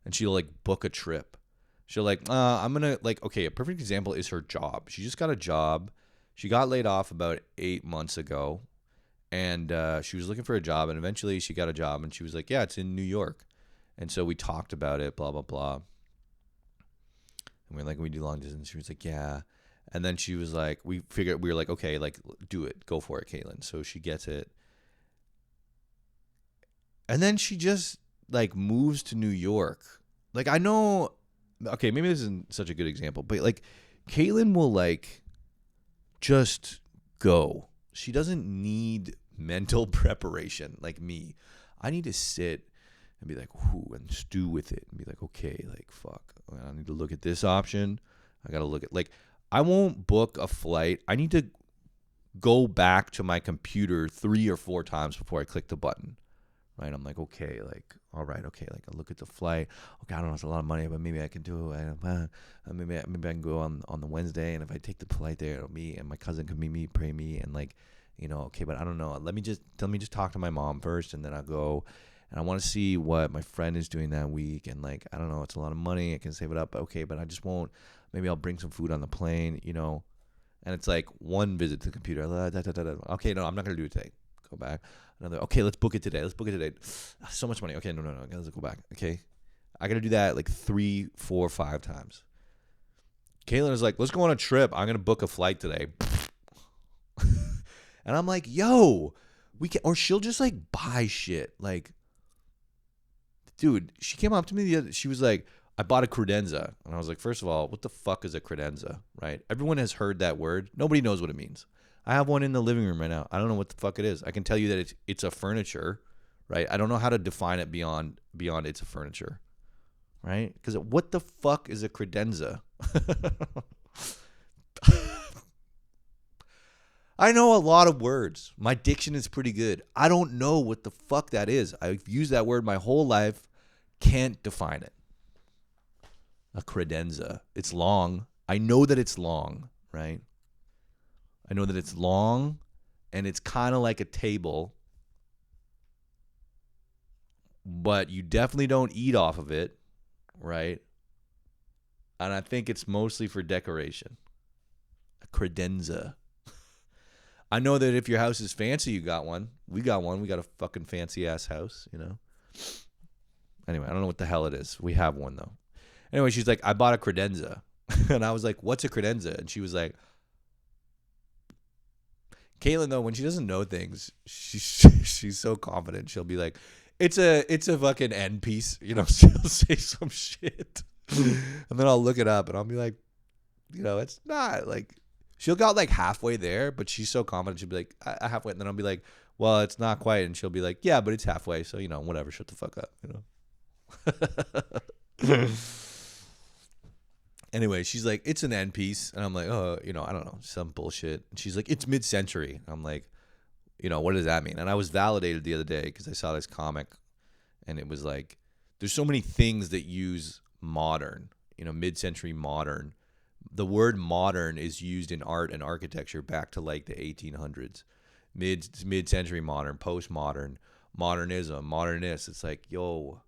And she'll, like, book a trip. She'll, like, I'm going to, like, okay, a perfect example is her job. She just got a job. She got laid off about 8 months ago. And she was looking for a job. And eventually she got a job. And she was like, yeah, it's in New York. And so we talked about it, blah, blah, blah. And we're like, we do long distance. She was like, yeah. And then she was like, we were like, okay, like, do it. Go for it, Caitlin. So she gets it. And then she just, like, moves to New York. Like, I know, okay, maybe this isn't such a good example, but, like, Caitlin will, like, just go. She doesn't need mental preparation like me. I need to sit and be like, whoo, and stew with it and be like, okay, like, fuck. I need to look at this option. I got to look at, like, I won't book a flight. I need to go back to my computer 3 or 4 times before I click the button. Right? I'm like, okay, like, all right, okay, like, I look at the flight. Okay, I don't know, it's a lot of money, but maybe I can do it. Maybe I can go on the Wednesday, and if I take the flight there, it'll me and my cousin can meet me, pray me, and, like, you know, okay, but I don't know. Let me just talk to my mom first, and then I'll go. And I want to see what my friend is doing that week, and, like, I don't know, it's a lot of money. I can save it up, okay, but I just won't. Maybe I'll bring some food on the plane, you know. And it's like one visit to the computer. Okay, no, I'm not gonna do it today. Go back. Another. Okay, let's book it today. So much money. Okay, no. Let's go back. Okay, I gotta do that like 3, 4, 5 times. Caitlin is like, let's go on a trip. I'm gonna book a flight today. And I'm like, yo, we can, or she'll just like buy shit. Like, dude, she came up to me she was like, I bought a credenza. And I was like, first of all, what the fuck is a credenza, right? Everyone has heard that word. Nobody knows what it means. I have one in the living room right now. I don't know what the fuck it is. I can tell you that it's a furniture, right? I don't know how to define it beyond it's a furniture, right? Because what the fuck is a credenza? I know a lot of words. My diction is pretty good. I don't know what the fuck that is. I've used that word my whole life. Can't define it. A credenza. It's long. I know that it's long, right? I know that it's long, and it's kind of like a table, but you definitely don't eat off of it, right? And I think it's mostly for decoration. A credenza. I know that if your house is fancy, you got one. We got one. We got a fucking fancy-ass house, you know? Anyway, I don't know what the hell it is. We have one, though. Anyway, she's like, I bought a credenza. And I was like, what's a credenza? And she was like, Caitlin, though, when she doesn't know things, she's so confident. She'll be like, it's a fucking end piece. You know, she'll say some shit. And then I'll look it up, and I'll be like, you know, it's not. Like, she'll go like halfway there, but she's so confident. She'll be like, I halfway. And then I'll be like, well, it's not quite. And she'll be like, yeah, but it's halfway. So, you know, whatever. Shut the fuck up, you know. Anyway, she's like, it's an end piece. And I'm like, oh, you know, I don't know, some bullshit. And she's like, it's mid-century. I'm like, you know, what does that mean? And I was validated the other day because I saw this comic, and it was like, there's so many things that use modern, you know, mid-century modern. The word modern is used in art and architecture back to like the 1800s. Mid-century modern, postmodern, modernism, modernist. It's like, yo,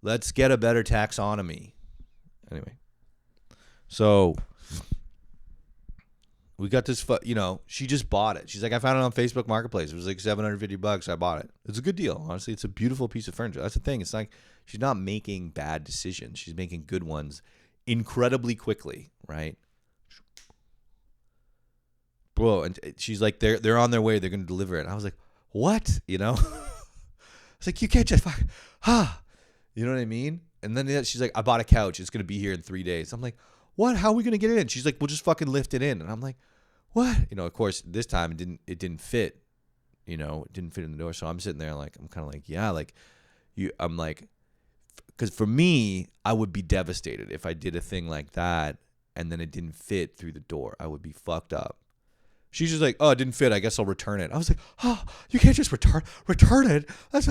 let's get a better taxonomy. Anyway, so we got this, you know, she just bought it. She's like, I found it on Facebook Marketplace. It was like $750. I bought it. It's a good deal. Honestly, it's a beautiful piece of furniture. That's the thing. It's like she's not making bad decisions. She's making good ones incredibly quickly, right? Bro, and she's like, they're on their way. They're going to deliver it. And I was like, what? You know? It's like, you can't just you know what I mean? And then she's like, I bought a couch. It's going to be here in 3 days. I'm like, what? How are we going to get it in? She's like, we'll just fucking lift it in. And I'm like, what? You know, of course, this time it didn't fit. You know, it didn't fit in the door. So I'm sitting there like, I'm kind of like, yeah, like, I'm like, because for me, I would be devastated if I did a thing like that and then it didn't fit through the door. I would be fucked up. She's just like, oh, it didn't fit. I guess I'll return it. I was like, oh, you can't just return it. That's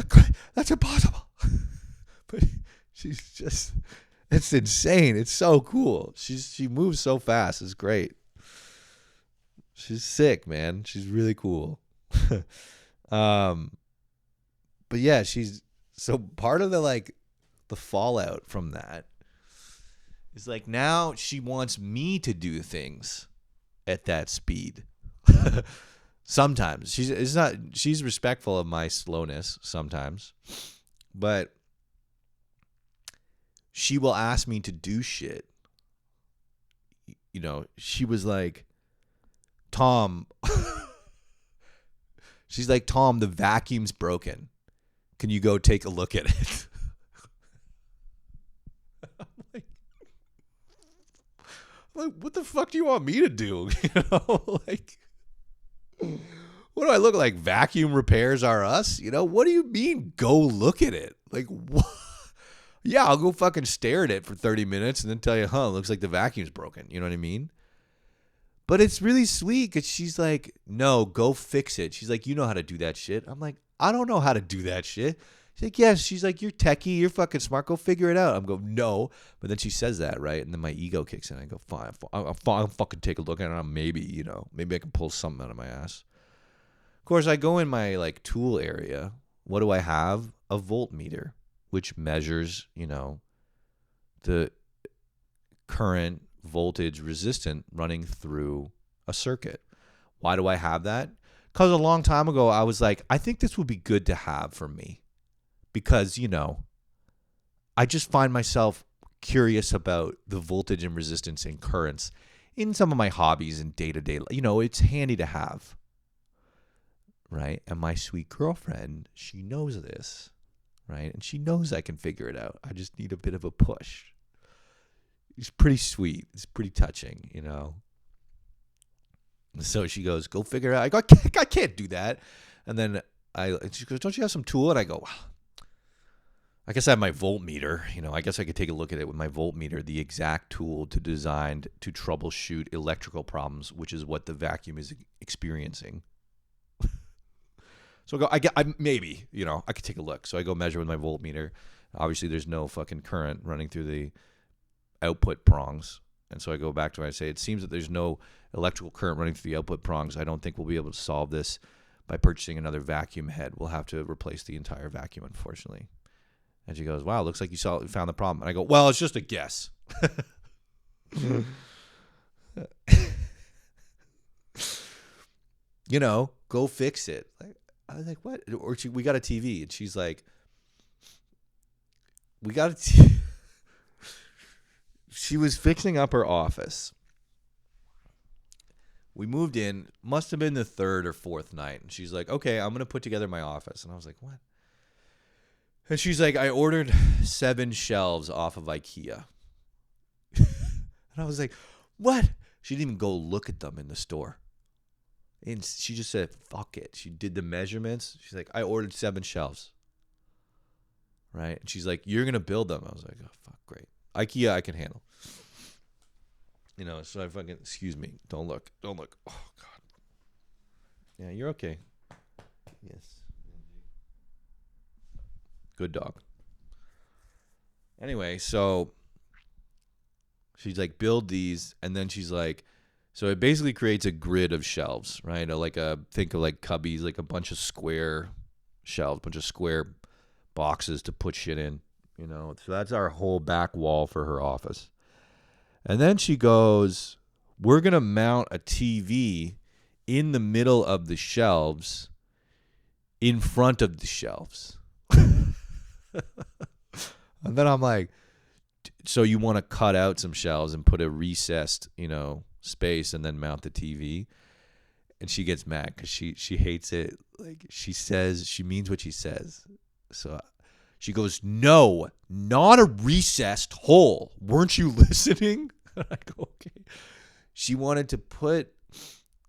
impossible. But she's just, it's insane. It's so cool. She moves so fast. It's great. She's sick, man. She's really cool. But yeah, so part of the fallout from that is like, now she wants me to do things at that speed. Sometimes she's respectful of my slowness sometimes, but she will ask me to do shit. You know, she was like, Tom, she's like, Tom, the vacuum's broken. Can you go take a look at it? I'm like, what the fuck do you want me to do? You know, like, what do I look like? Vacuum repairs are us? You know, what do you mean go look at it? Like, what? Yeah, I'll go fucking stare at it for 30 minutes and then tell you, it looks like the vacuum's broken. You know what I mean? But it's really sweet because she's like, no, go fix it. She's like, you know how to do that shit. I'm like, I don't know how to do that shit. She's like, yes. She's like, you're techie. You're fucking smart. Go figure it out. I'm going, no. But then she says that, right? And then my ego kicks in. I go, fine. I'll fucking take a look at it. Maybe, you know, maybe I can pull something out of my ass. Of course, I go in my like tool area. What do I have? A voltmeter, which measures, you know, the current voltage resistant running through a circuit. Why do I have that? Because a long time ago, I was like, I think this would be good to have for me. Because, you know, I just find myself curious about the voltage and resistance and currents in some of my hobbies and day-to-day. You know, it's handy to have. Right? And my sweet girlfriend, she knows this. Right? And she knows I can figure it out. I just need a bit of a push. It's pretty sweet. It's pretty touching, you know. So she goes, go figure it out. I go, I can't do that. And then she goes, don't you have some tool? And I go, I guess I have my voltmeter. You know, I guess I could take a look at it with my voltmeter, the exact tool to designed to troubleshoot electrical problems, which is what the vacuum is experiencing. So I maybe, you know, I could take a look. So I go measure with my voltmeter. Obviously, there's no fucking current running through the output prongs. And so I go back to what I say. It seems that there's no electrical current running through the output prongs. I don't think we'll be able to solve this by purchasing another vacuum head. We'll have to replace the entire vacuum, unfortunately. And she goes, wow, looks like you found the problem. And I go, well, it's just a guess. You know, go fix it. Like, I was like, what? Or we got a TV. And she's like, we got a TV. She was fixing up her office. We moved in, must have been the third or fourth night. And she's like, okay, I'm going to put together my office. And I was like, what? And she's like, I ordered 7 shelves off of IKEA. And I was like, what? She didn't even go look at them in the store. And she just said, fuck it. She did the measurements. She's like, I ordered 7 shelves. Right? And she's like, you're going to build them. I was like, oh, fuck, great. IKEA, I can handle. You know, so I fucking, excuse me. Don't look. Oh, God. Yeah, you're okay. Yes. Good dog. Anyway, so she's like, build these. And then she's like, so it basically creates a grid of shelves, right? Think of like cubbies, like a bunch of square shelves, bunch of square boxes to put shit in, you know. So that's our whole back wall for her office. And then she goes, we're going to mount a TV in the middle of the shelves, in front of the shelves. And then I'm like, so you want to cut out some shelves and put a recessed, you know, space and then mount the TV? And she gets mad because she hates it. Like, she says, she means what she says. So she goes, no, not a recessed hole. Weren't you listening? I go, okay. She wanted to put,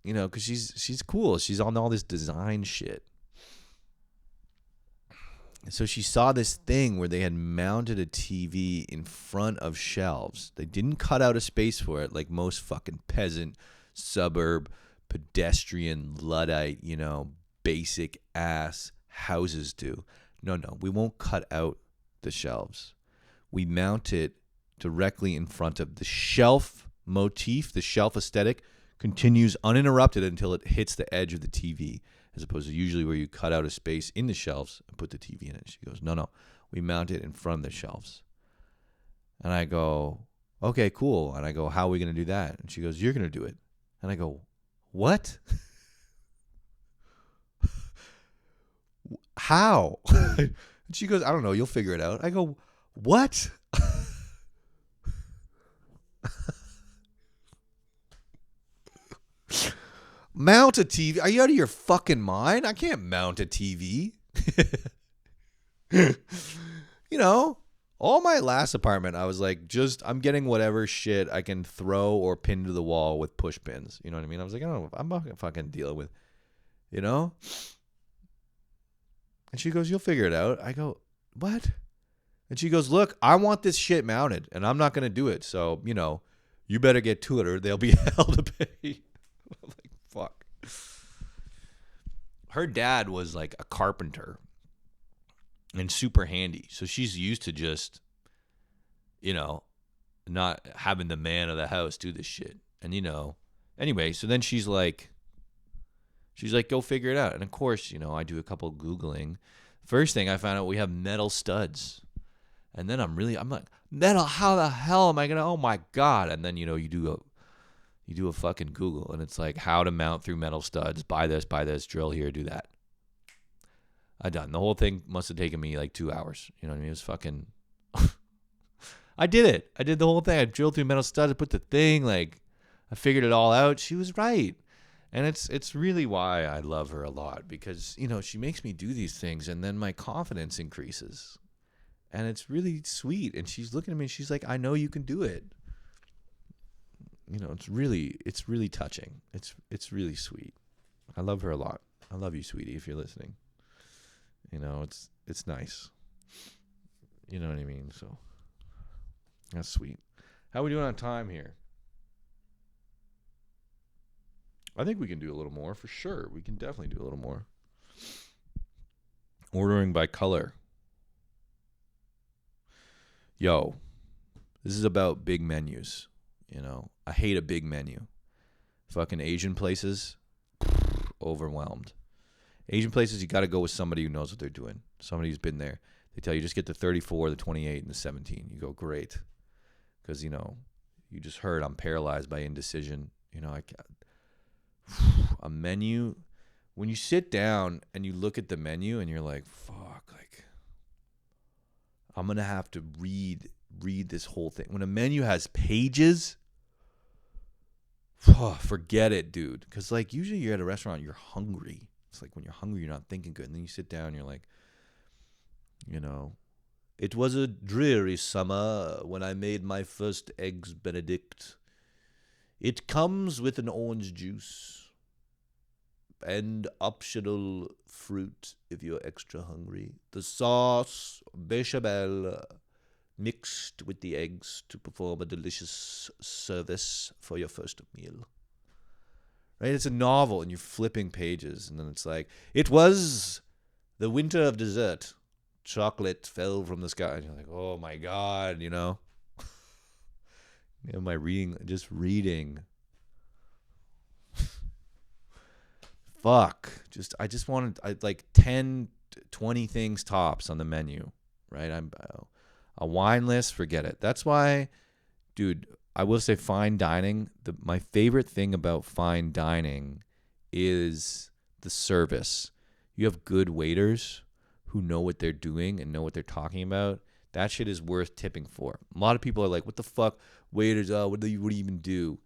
you know, because she's cool. She's on all this design shit. And so she saw this thing where they had mounted a TV in front of shelves. They didn't cut out a space for it like most fucking peasant, suburb, pedestrian, Luddite, you know, basic ass houses do. No, we won't cut out the shelves. We mount it directly in front of the shelf motif. The shelf aesthetic continues uninterrupted until it hits the edge of the TV, as opposed to usually where you cut out a space in the shelves and put the TV in it. She goes, no, we mount it in front of the shelves. And I go, okay, cool. And I go, how are we going to do that? And she goes, you're going to do it. And I go, what? How? And she goes, I don't know. You'll figure it out. I go, what? Mount a TV? Are you out of your fucking mind? I can't mount a TV. You know, all my last apartment, I was like, I'm getting whatever shit I can throw or pin to the wall with push pins. You know what I mean? I was like, I don't know. I'm not gonna fucking deal with, you know? And she goes, you'll figure it out. I go, what? And she goes, look, I want this shit mounted and I'm not going to do it. So, you know, you better get to it or they'll be hell to pay. I'm like, fuck. Her dad was like a carpenter and super handy. So she's used to just, you know, not having the man of the house do this shit. And, you know, anyway, so then she's like, go figure it out. And of course, you know, I do a couple Googling. First thing I found out, we have metal studs. And then I'm like, metal, how the hell am I going to, oh my God. And then, you know, you do a fucking Google and it's like how to mount through metal studs, buy this, drill here, do that. I done. The whole thing must have taken me like 2 hours. You know what I mean? It was fucking, I did it. I did the whole thing. I drilled through metal studs, I put the thing, like I figured it all out. She was right. And it's really why I love her a lot because, you know, she makes me do these things and then my confidence increases. And it's really sweet. And she's looking at me and she's like, I know you can do it. You know, it's really touching. It's really sweet. I love her a lot. I love you, sweetie, if you're listening. You know, it's nice. You know what I mean? So that's sweet. How are we doing on time here? I think we can do a little more for sure. We can definitely do a little more. Ordering by color. Yo, this is about big menus. You know, I hate a big menu. Fucking Asian places, overwhelmed. Asian places, you got to go with somebody who knows what they're doing. Somebody who's been there. They tell you just get the 34, the 28, and the 17. You go, great. Because, you know, you just heard I'm paralyzed by indecision. You know, a menu, when you sit down and you look at the menu and you're like, fuck, like, I'm going to have to read this whole thing. When a menu has pages, forget it, dude. Because, like, usually you're at a restaurant, you're hungry. It's like when you're hungry, you're not thinking good. And then you sit down, you're like, you know, it was a dreary summer when I made my first eggs Benedict. It comes with an orange juice and optional fruit if you're extra hungry. The sauce, bechamel, mixed with the eggs to perform a delicious service for your first meal. Right? It's a novel and you're flipping pages and then it's like, it was the winter of dessert. Chocolate fell from the sky. And you're like, oh my God, you know? Am I reading? Just reading. Fuck. I just wanted like 10, 20 things tops on the menu, right? I'm a wine list, forget it. That's why, dude, I will say fine dining. My favorite thing about fine dining is the service. You have good waiters who know what they're doing and know what they're talking about. That shit is worth tipping for. A lot of people are like, what the fuck? Waiters, what do you even do?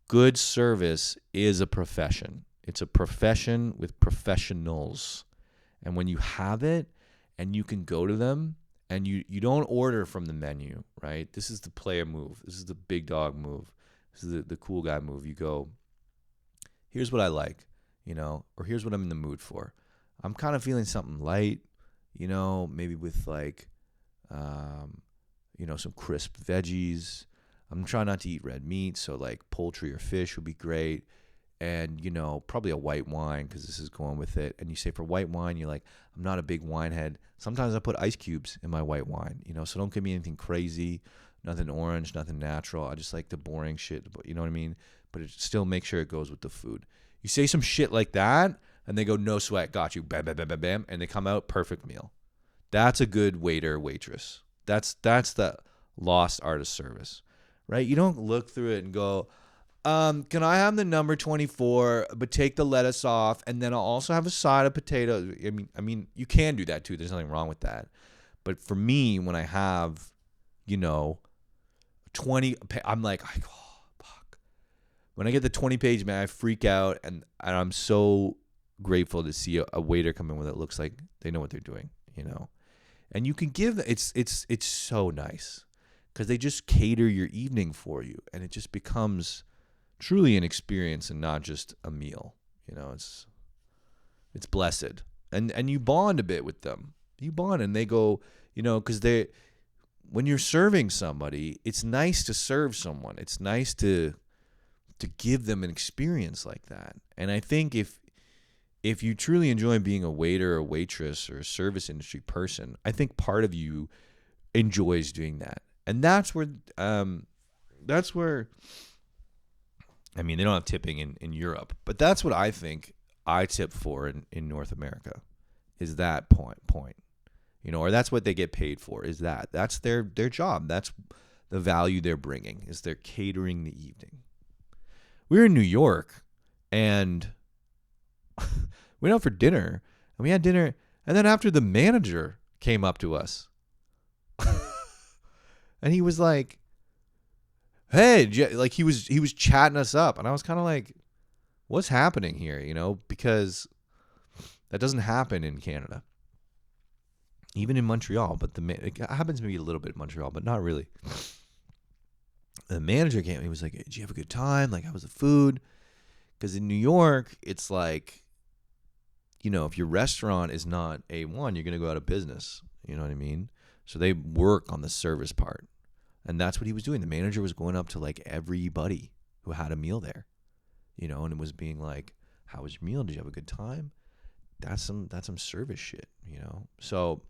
Good service is a profession. It's a profession with professionals. And when you have it and you can go to them and you don't order from the menu, right? This is the player move. This is the big dog move. This is the cool guy move. You go, here's what I like, you know, or here's what I'm in the mood for. I'm kind of feeling something light, you know, maybe with like, you know, some crisp veggies. I'm trying not to eat red meat, so like poultry or fish would be great. And, you know, probably a white wine because this is going with it. And you say for white wine, you're like, I'm not a big wine head. Sometimes I put ice cubes in my white wine, you know, so don't give me anything crazy, nothing orange, nothing natural. I just like the boring shit, you know what I mean? But it still make sure it goes with the food. You say some shit like that, and they go, no sweat, got you, bam, bam, bam, bam, bam, and they come out, perfect meal. That's a good waiter, waitress. That's the lost art of service, right? You don't look through it and go, can I have the number 24, but take the lettuce off, and then I'll also have a side of potato. I mean, you can do that too. There's nothing wrong with that. But for me, when I have, you know, I'm like, oh, fuck. When I get the 20-page, man, I freak out, and I'm so grateful to see a waiter come in with it looks like they know what they're doing, And you can give it's so nice because they just cater your evening for you, and it just becomes truly an experience and not just a meal. It's blessed, and you bond a bit with them. You bond, and they go, because when you're serving somebody, it's nice to serve someone. It's nice to give them an experience like that. And I think if you truly enjoy being a waiter or waitress or a service industry person, I think part of you enjoys doing that. And that's where I mean, they don't have tipping in Europe, but that's what I think I tip for in North America is that point, or that's what they get paid for is that's their job. That's the value they're bringing is they're catering the evening. We were in New York and we went out for dinner, and we had dinner, and then after the manager came up to us, and he was like, "Hey," like he was chatting us up, and I was kind of like, "What's happening here?" Because that doesn't happen in Canada, even in Montreal. But it happens maybe a little bit in Montreal, but not really. The manager came, and he was like, "Did you have a good time? Like, how was the food?" Because in New York, it's like, if your restaurant is not A1, you're going to go out of business. You know what I mean? So they work on the service part. And that's what he was doing. The manager was going up to like everybody who had a meal there, and it was being like, "How was your meal? Did you have a good time?" That's some service shit, So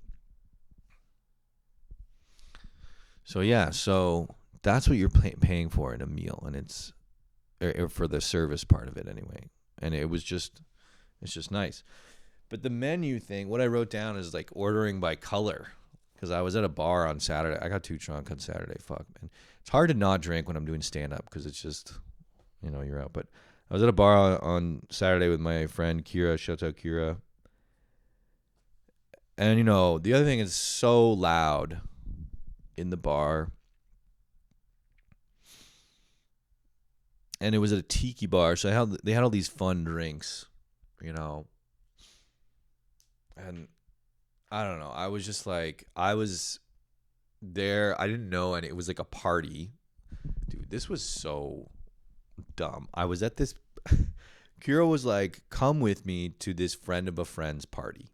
yeah, so that's what you're paying for in a meal, and it's or for the service part of it anyway. And it's just nice. But the menu thing, what I wrote down is like ordering by color. Because I was at a bar on Saturday. I got too drunk on Saturday. Fuck, man. It's hard to not drink when I'm doing stand-up because it's just, you're out. But I was at a bar on Saturday with my friend Kira. Shout out Kira. And, the other thing is so loud in the bar. And it was at a tiki bar. So they had all these fun drinks, And I don't know. I was just like, I was there. I didn't know. And it was like a party. Dude, this was so dumb. I was at this. Kira was like, "Come with me to this friend of a friend's party."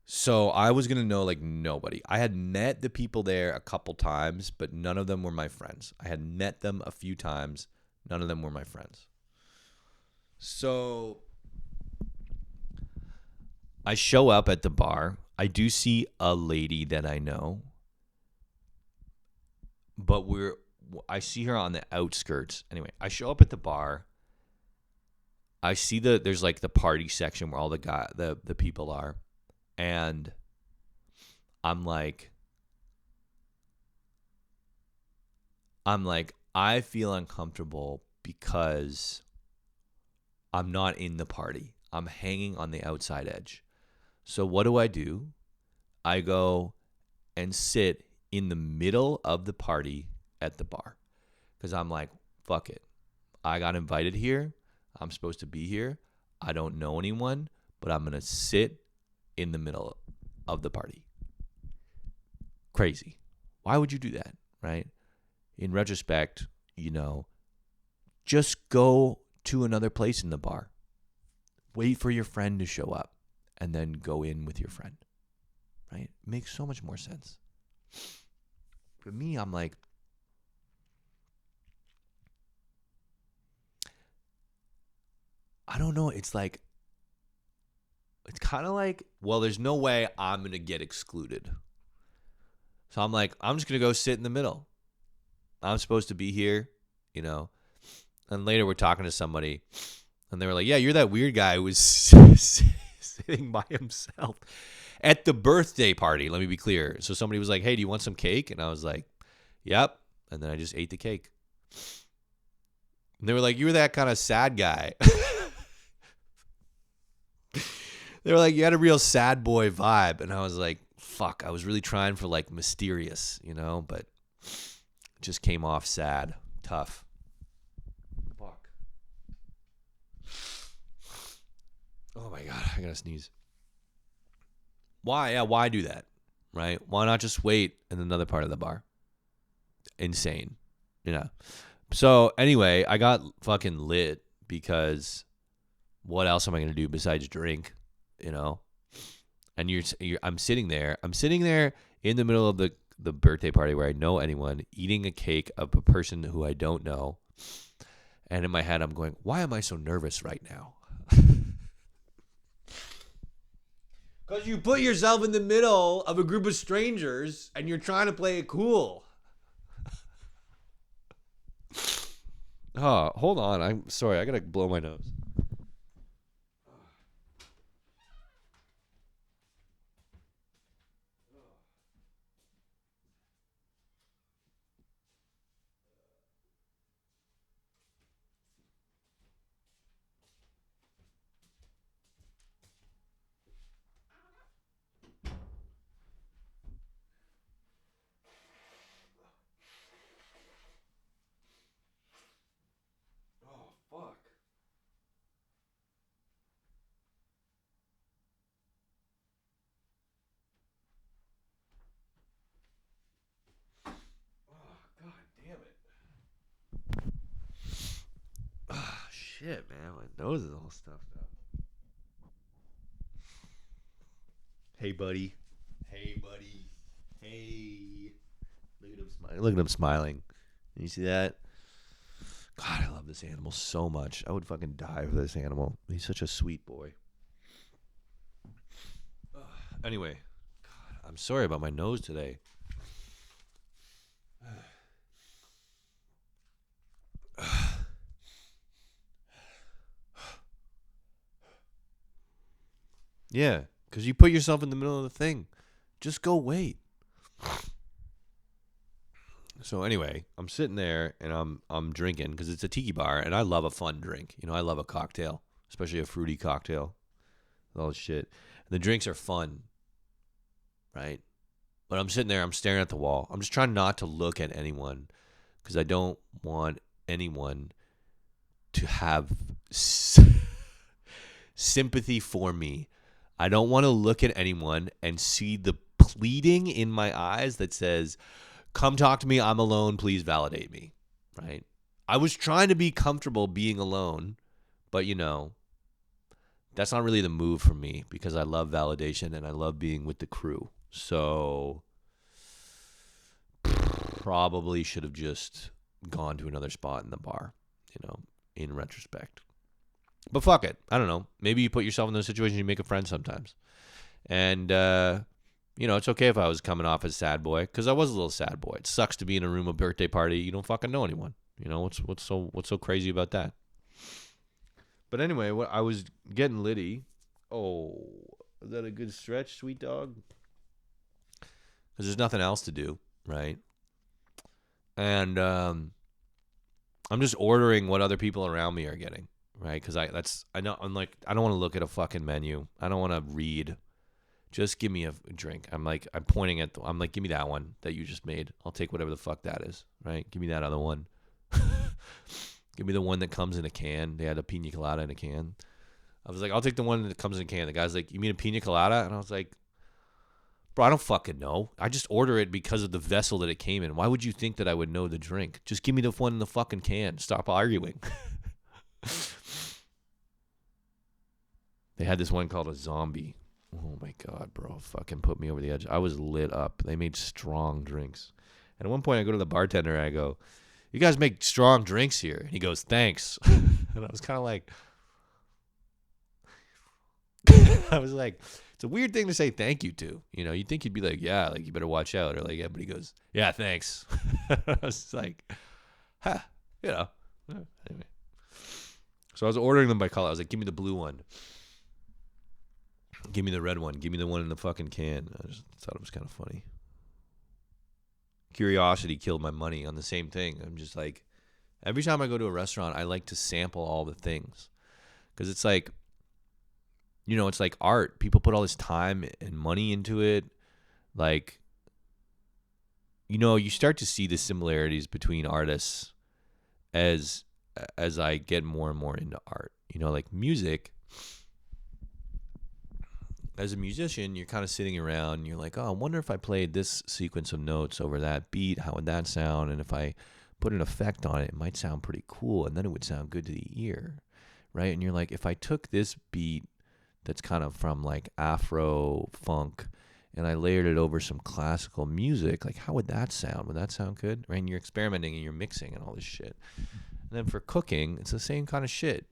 So I was going to know like nobody. I had met the people there a couple times, but none of them were my friends. I had met them a few times. None of them were my friends. So I show up at the bar. I do see a lady that I know, but I see her on the outskirts. Anyway, I show up at the bar. I see there's like the party section where all the people are, and I'm like, I feel uncomfortable because I'm not in the party. I'm hanging on the outside edge. So what do? I go and sit in the middle of the party at the bar because I'm like, fuck it. I got invited here. I'm supposed to be here. I don't know anyone, but I'm going to sit in the middle of the party. Crazy. Why would you do that, right? In retrospect, just go to another place in the bar. Wait for your friend to show up and then go in with your friend, right? It makes so much more sense. For me, I'm like, I don't know. It's kind of like, well, there's no way I'm going to get excluded. So I'm like, I'm just going to go sit in the middle. I'm supposed to be here, And later we're talking to somebody, and they were like, yeah, you're that weird guy who was sitting by himself at the birthday party. Let me be clear. So somebody was like, hey, do you want some cake? And I was like, yep. And then I just ate the cake. And they were like, you were that kind of sad guy. They were like, you had a real sad boy vibe. And I was like, fuck, I was really trying for like mysterious, but Just came off sad, tough. Fuck. Oh my God, I gotta sneeze. Why? Yeah, why do that? Right? Why not just wait in another part of the bar? Insane. So anyway, I got fucking lit because what else am I gonna do besides drink? And I'm sitting there in the middle of the birthday party where I know anyone, eating a cake of a person who I don't know. And in my head, I'm going, why am I so nervous right now? Because you put yourself in the middle of a group of strangers and you're trying to play it cool. Oh, hold on. I'm sorry. I got to blow my nose. Fuck. Oh, God damn it. Ah, shit, man. My nose is all stuffed up. Hey, buddy. Hey, buddy. Hey. Look at him smiling. Look at him smiling. You see that? God, I love this animal so much. I would fucking die for this animal. He's such a sweet boy. Anyway, God, I'm sorry about my nose today. Yeah, because you put yourself in the middle of the thing. Just go wait. So anyway, I'm sitting there and I'm drinking because it's a tiki bar and I love a fun drink. I love a cocktail, especially a fruity cocktail. All this shit. And the drinks are fun, right? But I'm sitting there, I'm staring at the wall. I'm just trying not to look at anyone because I don't want anyone to have sympathy for me. I don't want to look at anyone and see the pleading in my eyes that says, come talk to me. I'm alone. Please validate me. Right? I was trying to be comfortable being alone, but that's not really the move for me because I love validation and I love being with the crew. So probably should have just gone to another spot in the bar, in retrospect. But fuck it. I don't know. Maybe you put yourself in those situations, you make a friend sometimes. And, it's okay if I was coming off as sad boy because I was a little sad boy. It sucks to be in a room, a birthday party. You don't fucking know anyone. What's so crazy about that? But anyway, I was getting litty. Oh, is that a good stretch, sweet dog? Because there's nothing else to do, right? And I'm just ordering what other people around me are getting, right? Because I don't want to look at a fucking menu. I don't want to read. Just give me a drink. I'm pointing at. I'm like, give me that one that you just made. I'll take whatever the fuck that is, right? Give me that other one. Give me the one that comes in a can. They had a pina colada in a can. I was like, I'll take the one that comes in a can. The guy's like, you mean a pina colada? And I was like, bro, I don't fucking know. I just order it because of the vessel that it came in. Why would you think that I would know the drink? Just give me the one in the fucking can. Stop arguing. They had this one called a zombie. Oh my God, bro. Fucking put me over the edge. I was lit up. They made strong drinks. And at one point I go to the bartender and I go, you guys make strong drinks here. And he goes, thanks. And I was kind of like, it's a weird thing to say thank you to. You'd think he'd be like, yeah, like you better watch out. Or like, yeah, but he goes, yeah, thanks. I was like, huh, Anyway. So I was ordering them by color. I was like, give me the blue one. Give me the red one. Give me the one in the fucking can. I just thought it was kind of funny. Curiosity killed my money on the same thing. I'm just like, every time I go to a restaurant, I like to sample all the things. Because it's like, it's like art. People put all this time and money into it. Like, you start to see the similarities between artists as I get more and more into art. Like music. As a musician, you're kind of sitting around and you're like, oh, I wonder if I played this sequence of notes over that beat, how would that sound? And if I put an effect on it, it might sound pretty cool, and then it would sound good to the ear, right? And you're like, if I took this beat that's kind of from like Afro funk and I layered it over some classical music, like how would that sound? Would that sound good? Right? And you're experimenting and you're mixing and all this shit. And then for cooking, it's the same kind of shit.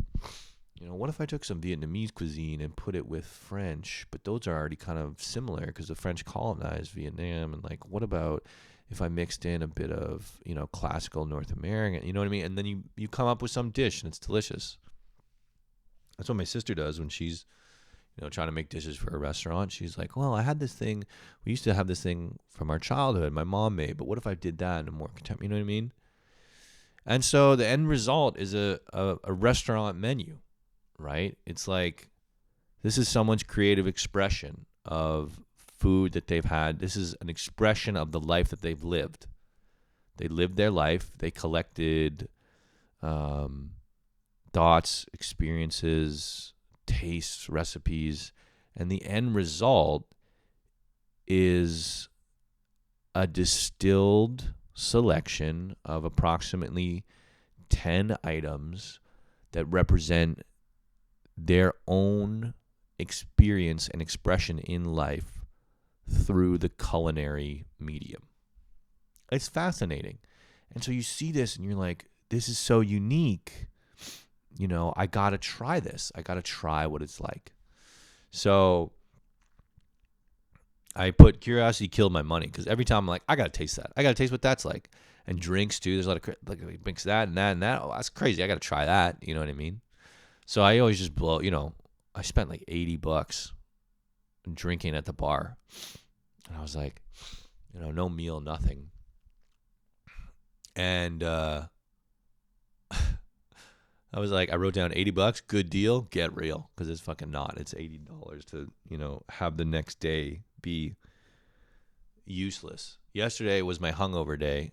What if I took some Vietnamese cuisine and put it with French, but those are already kind of similar because the French colonized Vietnam, and like, what about if I mixed in a bit of, classical North American, you know what I mean? And then you come up with some dish and it's delicious. That's what my sister does when she's, trying to make dishes for a restaurant. She's like, well, I had this thing. We used to have this thing from our childhood my mom made, but what if I did that in a more contemporary, you know what I mean? And so the end result is a restaurant menu, right? It's like, this is someone's creative expression of food that they've had. This is an expression of the life that they've lived. They lived their life. They collected thoughts, experiences, tastes, recipes, and the end result is a distilled selection of approximately 10 items that represent their own experience and expression in life through the culinary medium. It's fascinating. And so you see this and you're like, this is so unique. I got to try this. I got to try what it's like. So I put curiosity killed my money, because every time I'm like, I got to taste that. I got to taste what that's like. And drinks too. There's a lot of, like, mix that and that and that. Oh, that's crazy. I got to try that. You know what I mean? So I always just blow, I spent like $80 drinking at the bar. And I was like, no meal, nothing. And I was like, I wrote down $80, good deal, get real, because it's fucking not. It's $80 to, have the next day be useless. Yesterday was my hangover day,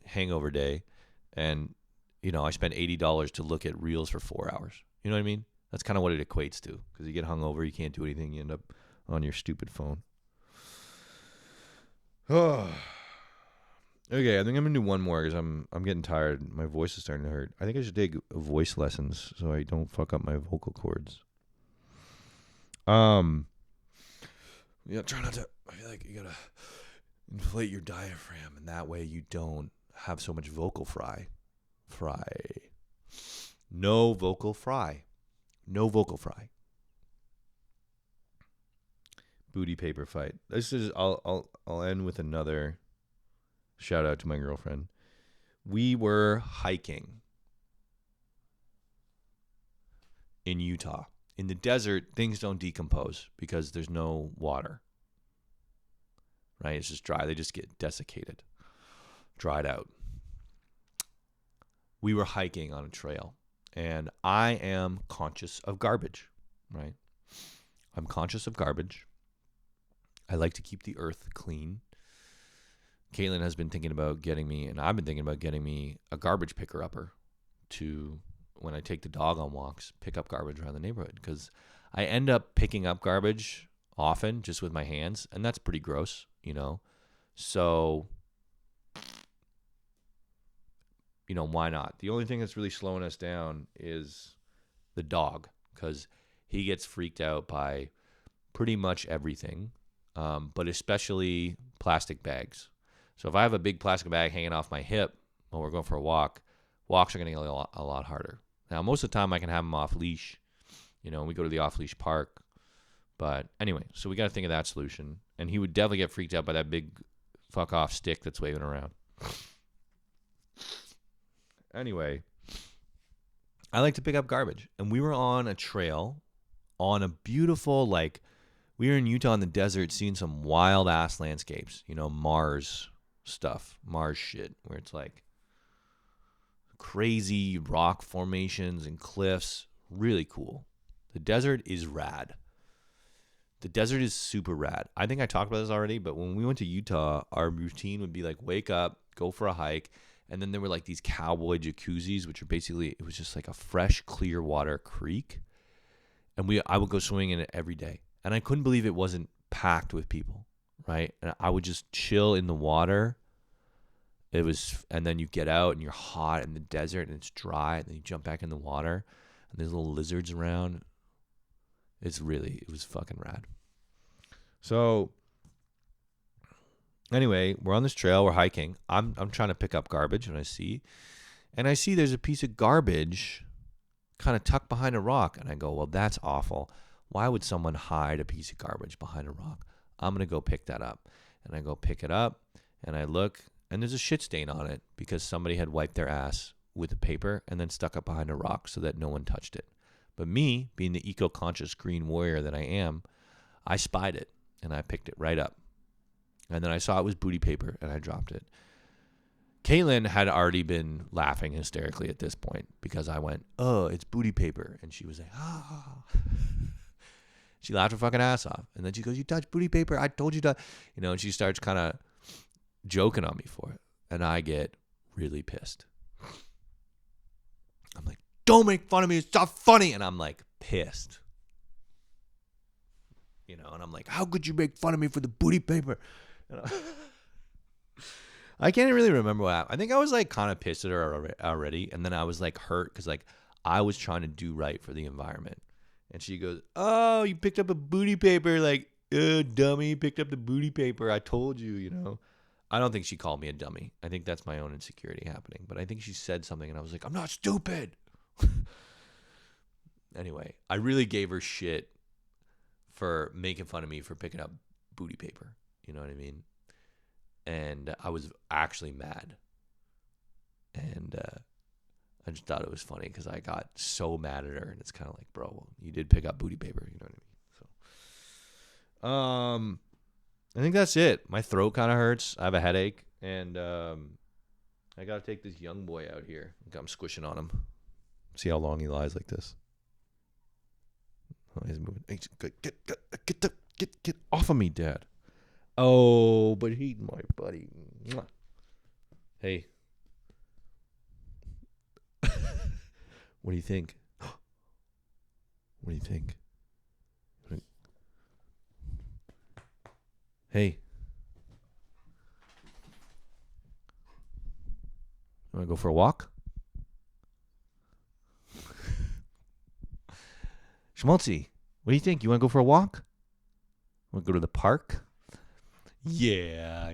and, I spent $80 to look at reels for 4 hours. You know what I mean? That's kind of what it equates to, because you get hungover, you can't do anything, you end up on your stupid phone. Oh. Okay, I think I'm gonna do one more because I'm getting tired. My voice is starting to hurt. I think I should take voice lessons so I don't fuck up my vocal cords. Yeah, try not to. I feel like you gotta inflate your diaphragm, and that way you don't have so much vocal fry. No vocal fry. No vocal fry. Booty paper fight. This is. I'll end with another. Shout out to my girlfriend. We were hiking in Utah. In the desert, things don't decompose because there's no water. Right? It's just dry. They just get desiccated, dried out. We were hiking on a trail, and I am conscious of garbage, right? I'm conscious of garbage. I like to keep the earth clean. Caitlin has been thinking about getting me, and I've been thinking about getting me a garbage picker-upper to, when I take the dog on walks, pick up garbage around the neighborhood, because I end up picking up garbage often just with my hands, and that's pretty gross, So, why not? The only thing that's really slowing us down is the dog, because he gets freaked out by pretty much everything, but especially plastic bags. So if I have a big plastic bag hanging off my hip while we're going for a walk, walks are going to get a lot harder. Now, most of the time I can have them off leash, we go to the off leash park. But anyway, so we got to think of that solution. And he would definitely get freaked out by that big fuck off stick that's waving around. Anyway, I like to pick up garbage. And we were on a trail on a beautiful, we were in Utah in the desert seeing some wild ass landscapes, Mars stuff, Mars shit, where it's like crazy rock formations and cliffs. Really cool. The desert is rad. The desert is super rad. I think I talked about this already, but when we went to Utah, our routine would be like wake up, go for a hike. And then there were like these cowboy jacuzzis, which are basically, it was just like a fresh, clear water creek. And I would go swimming in it every day. And I couldn't believe it wasn't packed with people, right? And I would just chill in the water. And then you get out and you're hot in the desert and it's dry. And then you jump back in the water and there's little lizards around. It was fucking rad. So anyway, we're on this trail, we're hiking. I'm trying to pick up garbage and I see there's a piece of garbage kind of tucked behind a rock. And I go, well, that's awful. Why would someone hide a piece of garbage behind a rock? I'm going to go pick that up. And I go pick it up and I look and there's a shit stain on it because somebody had wiped their ass with a paper and then stuck it behind a rock so that no one touched it. But me, being the eco-conscious green warrior that I am, I spied it and I picked it right up. And then I saw it was booty paper and I dropped it. Caitlin had already been laughing hysterically at this point because I went, oh, it's booty paper. And she was like, ah. She laughed her fucking ass off. And then she goes, you touched booty paper? I told you to. And she starts kind of joking on me for it. And I get really pissed. I'm like, don't make fun of me. It's not funny. And I'm like pissed. And I'm like, how could you make fun of me for the booty paper? I can't really remember what happened. I think I was like kind of pissed at her already. And then I was like hurt because like I was trying to do right for the environment. And she goes, oh, you picked up a booty paper. Like, dummy, you picked up the booty paper. I told you, I don't think she called me a dummy. I think that's my own insecurity happening. But I think she said something and I was like, I'm not stupid. Anyway, I really gave her shit for making fun of me for picking up booty paper. You know what I mean? And I was actually mad. And I just thought it was funny because I got so mad at her. And it's kind of like, bro, well, you did pick up booty paper. You know what I mean? So, I think that's it. My throat kind of hurts. I have a headache. And I got to take this young boy out here. I'm squishing on him. See how long he lies like this. Oh, he's moving. Get off of me, Dad. Oh, but he's my buddy. Mwah. Hey. What do you think? What do you think? Hey. You want to go for a walk? Schmaltzy, what do you think? You want to go for a walk? Want to go to the park? Yeah.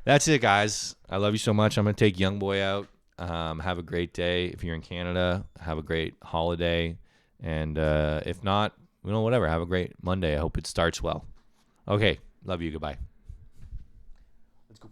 That's it, guys. I love you so much. I'm going to take young boy out. Have a great day. If you're in Canada, have a great holiday. And if not, whatever. Have a great Monday. I hope it starts well. Okay. Love you. Goodbye. Let's go.